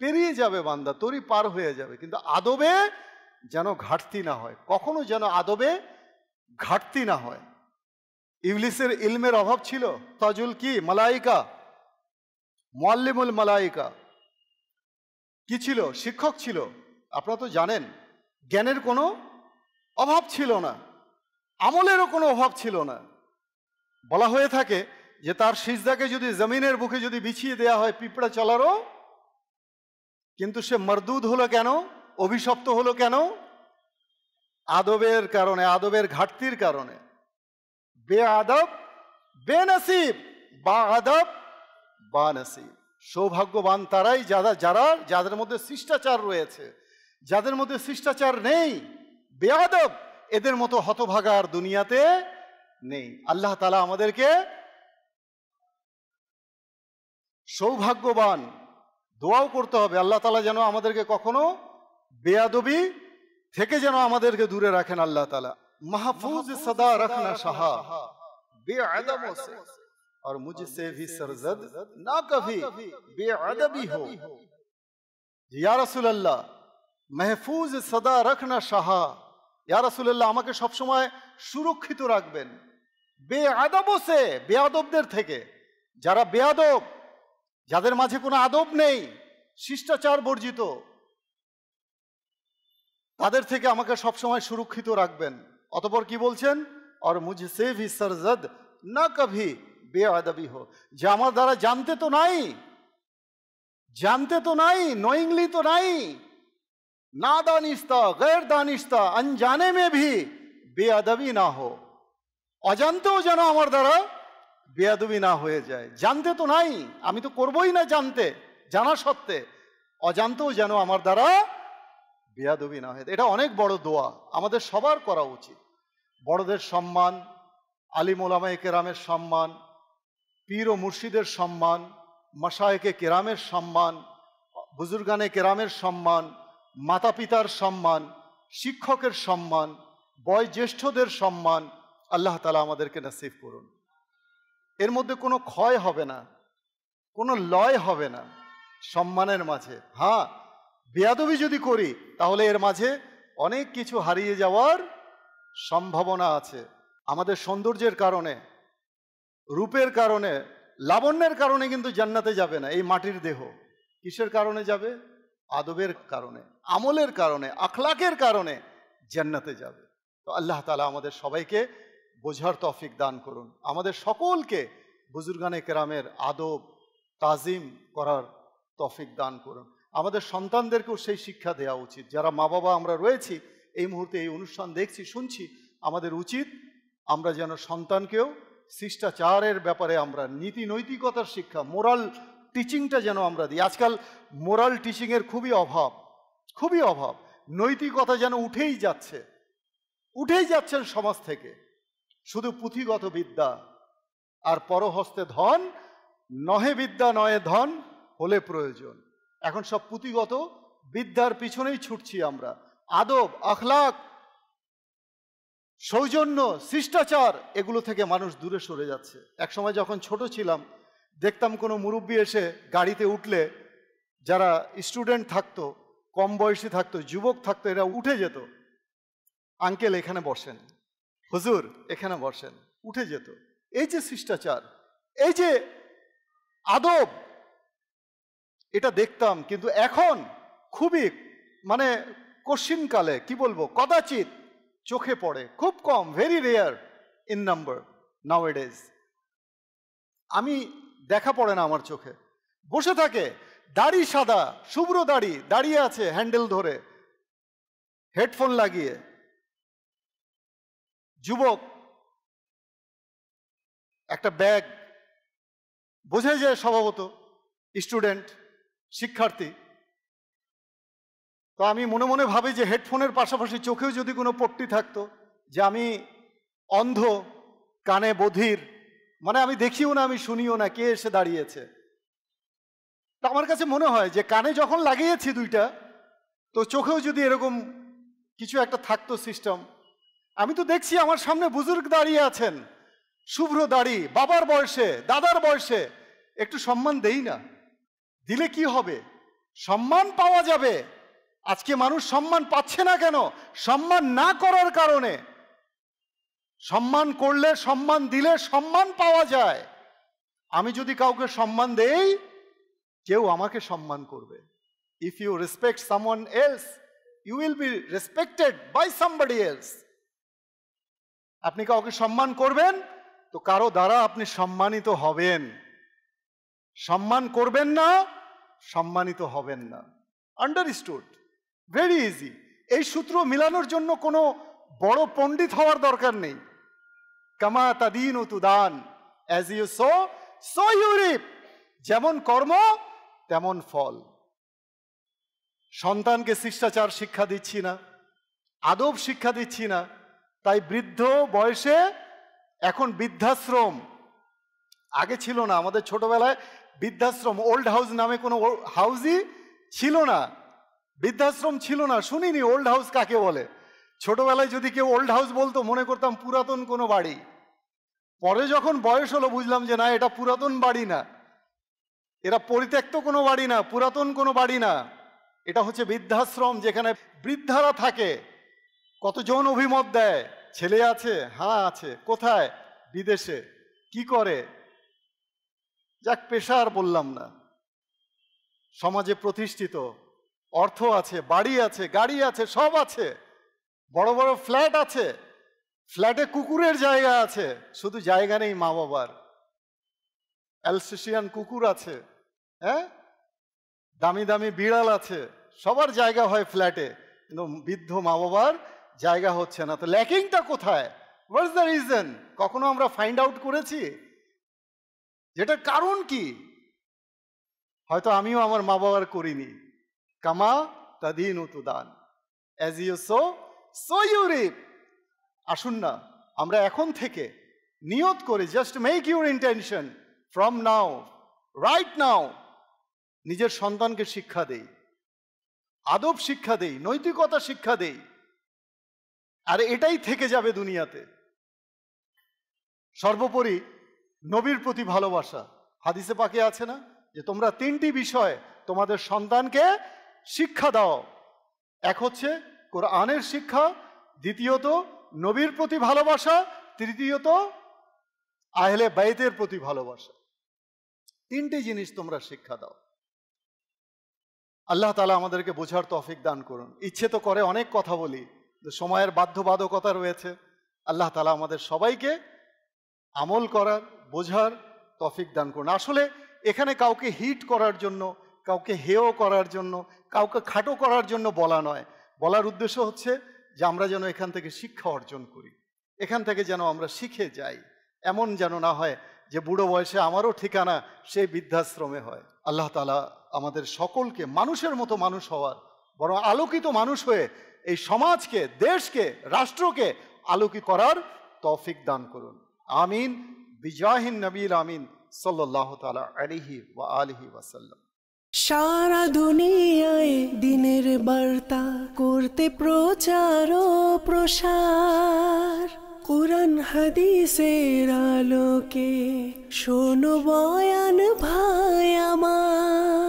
Speaker 2: পেরিয়ে যাবে বান্দা, তরি পার হয়ে যাবে। কিন্তু আদবে যেন ঘাটতি না হয়, কখনো যেন আদবে ঘাটতি না হয়। ইবলিসের ইলমের অভাব ছিল, তাজুল কি মালাইকা, মুআল্লিমুল মালাইকা কি ছিল? শিক্ষক ছিল। আপনারা তো জানেন জ্ঞানের কোনো অভাব ছিল না, আমলেরও কোনো অভাব ছিল না। বলা হয়ে থাকে যে তার সিজদাকে যদি জমিনের বুকে যদি বিছিয়ে দেয়া হয় পিঁপড়া চলারও, কিন্তু সে মরদুদ হলো কেন, অভিশপ্ত হলো কেন? আদবের কারণে, আদবের ঘাটতির কারণে। বেআদব বেনসিব, বা আদব বা নসিব। সৌভাগ্যবান তারাই যাদের মধ্যে শিষ্টাচার রয়েছে। যাদের মধ্যে শিষ্টাচার নেই, বেআদব, এদের মতো হতভাগার দুনিয়াতে নেই। আল্লাহ তাআলা আমাদেরকে সৌভাগ্যবান, দোয়াও করতে হবে আল্লাহ তাআলা যেন আমাদেরকে কখনো বেয়াদবি থেকে যেন আমাদেরকে দূরে রাখেন আল্লাহ তাআলা। महफूज सदा रखना शाह बेअदबों से और मुझसे भी सरजद ना कभी बेअदबी हो। या রাসূলুল্লাহ महफूज सदा रखना शाह, या রাসূলুল্লাহ আমাকে সব সময় সুরক্ষিত রাখবেন বেআদবों से, বেয়াদবদের থেকে। যারা বেয়াদব, যাদের মাঝে কোনো আদব নেই, শিষ্টাচার বর্জিত, তাদের থেকে আমাকে সব সময় সুরক্ষিত রাখবেন। অতঃপর কি বলছেন? और मुझसे भी सरजद ना कभी बेअदबी हो। যে আমার দ্বারা জানতে তো নাই, नोइंगली तो नहीं, नादानिस्ता गैर दानिस्ता अनजाने में भी बेअदबी ना हो। অজান্তেও যেন আমার দ্বারা বেয়াদবি না হয়ে যায়। জানতে তো নাই, আমি তো করবই না জানতে, জানা সত্ত্বে অজান্তেও যেন আমার দ্বারা বেয়াদবি না হয়। এটা অনেক বড় দোয়া, আমাদের সবার করা উচিত। বড়দের সম্মান, আলিম ওলামায়ে কেরামের সম্মান, পীর ও মুর্শিদের সম্মান, মাশায়েখে কেরামের সম্মান, বুজুর্গানে কেরামের সম্মান, মাতা পিতার সম্মান, শিক্ষকের সম্মান, বয়োজ্যেষ্ঠদের সম্মান আল্লাহ তাআলা আমাদেরকে নসিব করুন। এর মধ্যে কোনো ক্ষয় হবে না, কোনো লয় হবে না সম্মানের মাঝে। হ্যাঁ, বেয়াদবি যদি করি তাহলে এর মাঝে অনেক কিছু হারিয়ে যাওয়ার সম্ভাবনা আছে। আমাদের সৌন্দর্যের কারণে, রূপের কারণে, লাবণ্যের কারণে কিন্তু জান্নাতে যাবে না এই মাটির দেহ। কিসের কারণে যাবে? আদবের কারণে, আমলের কারণে, আখলাকের কারণে জান্নাতে যাবে। তো আল্লাহ তাআলা আমাদের সবাইকে বোঝার তৌফিক দান করুন, আমাদের সকলকে বুজুর্গানে কেরামের আদব তাজিম করার তৌফিক দান করুন। আমাদের সন্তানদেরকেও সেই শিক্ষা দেওয়া উচিত। যারা মা বাবা আমরা রয়েছি, এই মুহূর্তে এই অনুষ্ঠান দেখছি, শুনছি, আমাদের উচিত আমরা যেন সন্তানকেও শিষ্টাচারের ব্যাপারে আমরা নীতি নৈতিকতার শিক্ষা, মোরাল টিচিংটা যেন আমরা দিই। আজকাল মোরাল টিচিংয়ের খুবই অভাব। নৈতিকতা যেন উঠেই যাচ্ছেন সমাজ থেকে। শুধু পুঁথিগত বিদ্যা আর পরহস্তে ধন, নহে বিদ্যা নহে ধন হলে প্রয়োজন। এখন সব পুঁথিগত বিদ্যার পিছনেই ছুটছি আমরা। আদব, আখলাক, সৌজন্য, শিষ্টাচার, এগুলো থেকে মানুষ দূরে সরে যাচ্ছে। এক সময় যখন ছোট ছিলাম, দেখতাম কোনো মুরব্বি এসে গাড়িতে উঠলে যারা স্টুডেন্ট থাকতো, কম বয়সী থাকতো, যুবক থাকতো, এরা উঠে যেত, আঙ্কেল এখানে বসেন, হুজুর এখানে বসেন, উঠে যেত। এই যে শিষ্টাচার, এই যে আদব, এটা দেখতাম। কিন্তু এখন খুবই কশিনকালে, কি বলবো, কদাচিৎ চোখে পড়ে, খুব কম, ভেরি রেয়ার ইন নাম্বার নাওএডেজ। আমি দেখা পড়ে না আমার চোখে। বসে থাকে, দাড়ি সাদা, শুভ্র দাড়ি, দাঁড়িয়ে আছে হ্যান্ডেল ধরে, হেডফোন লাগিয়ে, যুবক, একটা ব্যাগ, বোঝাই যায় স্বভাবত স্টুডেন্ট, শিক্ষার্থী। তো আমি মনে মনে ভাবি যে হেডফোনের পাশাপাশি চোখেও যদি কোনো পট্টি থাকতো, যে আমি অন্ধ, কানে বধির, আমি দেখিও না, আমি শুনিও না কে এসে দাঁড়িয়েছে। তা আমার কাছে মনে হয় যে কানে যখন লাগিয়েছি দুইটা, তো চোখেও যদি এরকম কিছু একটা থাকতো সিস্টেম। আমি তো দেখছি আমার সামনে বুজুর্গ দাঁড়িয়ে আছেন, শুভ্র দাড়ি, বাবার বয়সে, দাদার বয়সে, একটু সম্মান দেই না? দিলে কি হবে? সম্মান পাওয়া যাবে। আজকে মানুষ সম্মান পাচ্ছে না কেন? সম্মান না করার কারণে। সম্মান করলে, সম্মান দিলে সম্মান পাওয়া যায়। আমি যদি কাউকে সম্মান দেই, কেউ আমাকে সম্মান করবে। If you respect someone else, you will be respected by somebody else. আপনি কাউকে সম্মান করবেন তো কারো দ্বারা আপনি সম্মানিত হবেন, সম্মান করবেন না সম্মানিত হবেন না। Understood, very easy. এই সূত্র মিলানোর জন্য কোনো বড় পণ্ডিত হওয়ার দরকার নেই। কামা তাদিনু তুদান, as you sow so you reap. যেমন কর্ম তেমন ফল। সন্তানকে শিষ্টাচার শিক্ষা দিচ্ছি না, আদব শিক্ষা দিচ্ছি না, তাই বৃদ্ধ বয়সে এখন বৃদ্ধাশ্রম, আগে ছিল না, আমাদের ছোটবেলায় বৃদ্ধাশ্রম, ওল্ড হাউস নামে কোনো হাউসই ছিল না, বৃদ্ধাশ্রম ছিল না, শুনিনি ওল্ড হাউস কাকে বলে। ছোটবেলায় যদি কেউ ওল্ড হাউস বলতো মনে করতাম পুরাতন কোনো বাড়ি। পরে যখন বয়স হলো বুঝলাম যে না, এটা পুরাতন বাড়ি না, এরা পরিত্যক্ত কোনো বাড়ি না, পুরাতন কোনো বাড়ি না, এটা হচ্ছে বৃদ্ধাশ্রম, যেখানে বৃদ্ধারা থাকে। কতজন অভিমত দেয়, ছেলে আছে, হ্যাঁ আছে, কোথায়, বিদেশে, কি করে, যাক পেশা আর বললাম না, সমাজে প্রতিষ্ঠিত, অর্থ আছে, বাড়ি আছে, গাড়ি আছে, সব আছে, বড় বড় ফ্ল্যাট আছে, ফ্ল্যাটে কুকুরের জায়গা আছে, শুধু জায়গা নেই মা বাবার। অ্যালসেশিয়ান কুকুর আছে, হ্যাঁ, দামি দামি বিড়াল আছে, সবার জায়গা হয় ফ্ল্যাটে, কিন্তু বৃদ্ধ মা বাবার জায়গা হচ্ছে না। তো ল্যাকিংটা কোথায়? What's the reason? কখনো আমরা ফাইন্ড আউট করেছি যেটার কারণ কি? হয়তো আমিও আমার মা বাবার করিনি। কামা তাদিনু তুদান, as you sow so you reap. আসুন না আমরা এখন থেকে নিয়ত করে, just make your intention, from now, right now, নিজের সন্তানকে শিক্ষা দেই, আদব শিক্ষা দেই, নৈতিকতা শিক্ষা দেই, আর এটাই থেকে যাবে দুনিয়াতে। সর্বোপরি নবীর প্রতি ভালোবাসা। হাদিসে পাকে আছে না যে তোমরা তিনটি বিষয় তোমাদের সন্তানকে শিক্ষা দাও। এক হচ্ছে কোরআনের শিক্ষা, দ্বিতীয়ত নবীর প্রতি ভালোবাসা, তৃতীয়ত আহলে বাইতের প্রতি ভালোবাসা। তিনটি জিনিস তোমরা শিক্ষা দাও। আল্লাহ তাআলা আমাদেরকে বোঝার তৌফিক দান করুন। ইচ্ছে তো করে অনেক কথা বলি, সময়ের বাধ্যবাধকতা রয়েছে। আল্লাহ তাআলা আমাদের সবাইকে আমল করার, বোঝার তৌফিক দান করুন। আসলে এখানে কাউকে হিট করার জন্য, কাউকে হেয় করার জন্য, কাউকে খাটো করার জন্য বলা নয়। বলার উদ্দেশ্য হচ্ছে যে আমরা যেন এখান থেকে শিক্ষা অর্জন করি, এখান থেকে যেন আমরা শিখে যাই। এমন যেন না হয় যে বুড়ো বয়সে আমারও ঠিকানা সেই বৃদ্ধাশ্রমে হয়। আল্লাহ তাআলা আমাদের সকলকে মানুষের মতো মানুষ হওয়ার, বরং আলোকিত মানুষ হয়ে এই সমাজকে, দেশকে, রাষ্ট্রকে আলোকিত করার তৌফিক দান করুন। আমিন বিজাহিন নবীল আমিন সাল্লাল্লাহু তাআলা আলাইহি ওয়া আলিহি ওয়াসাল্লাম।
Speaker 1: সারা দুনিয়ায় দিনের বার্তা করতে প্রচার ও প্রসার, কুরআন হাদিসের আলোকে শোনো বয়ান ভাই আমার।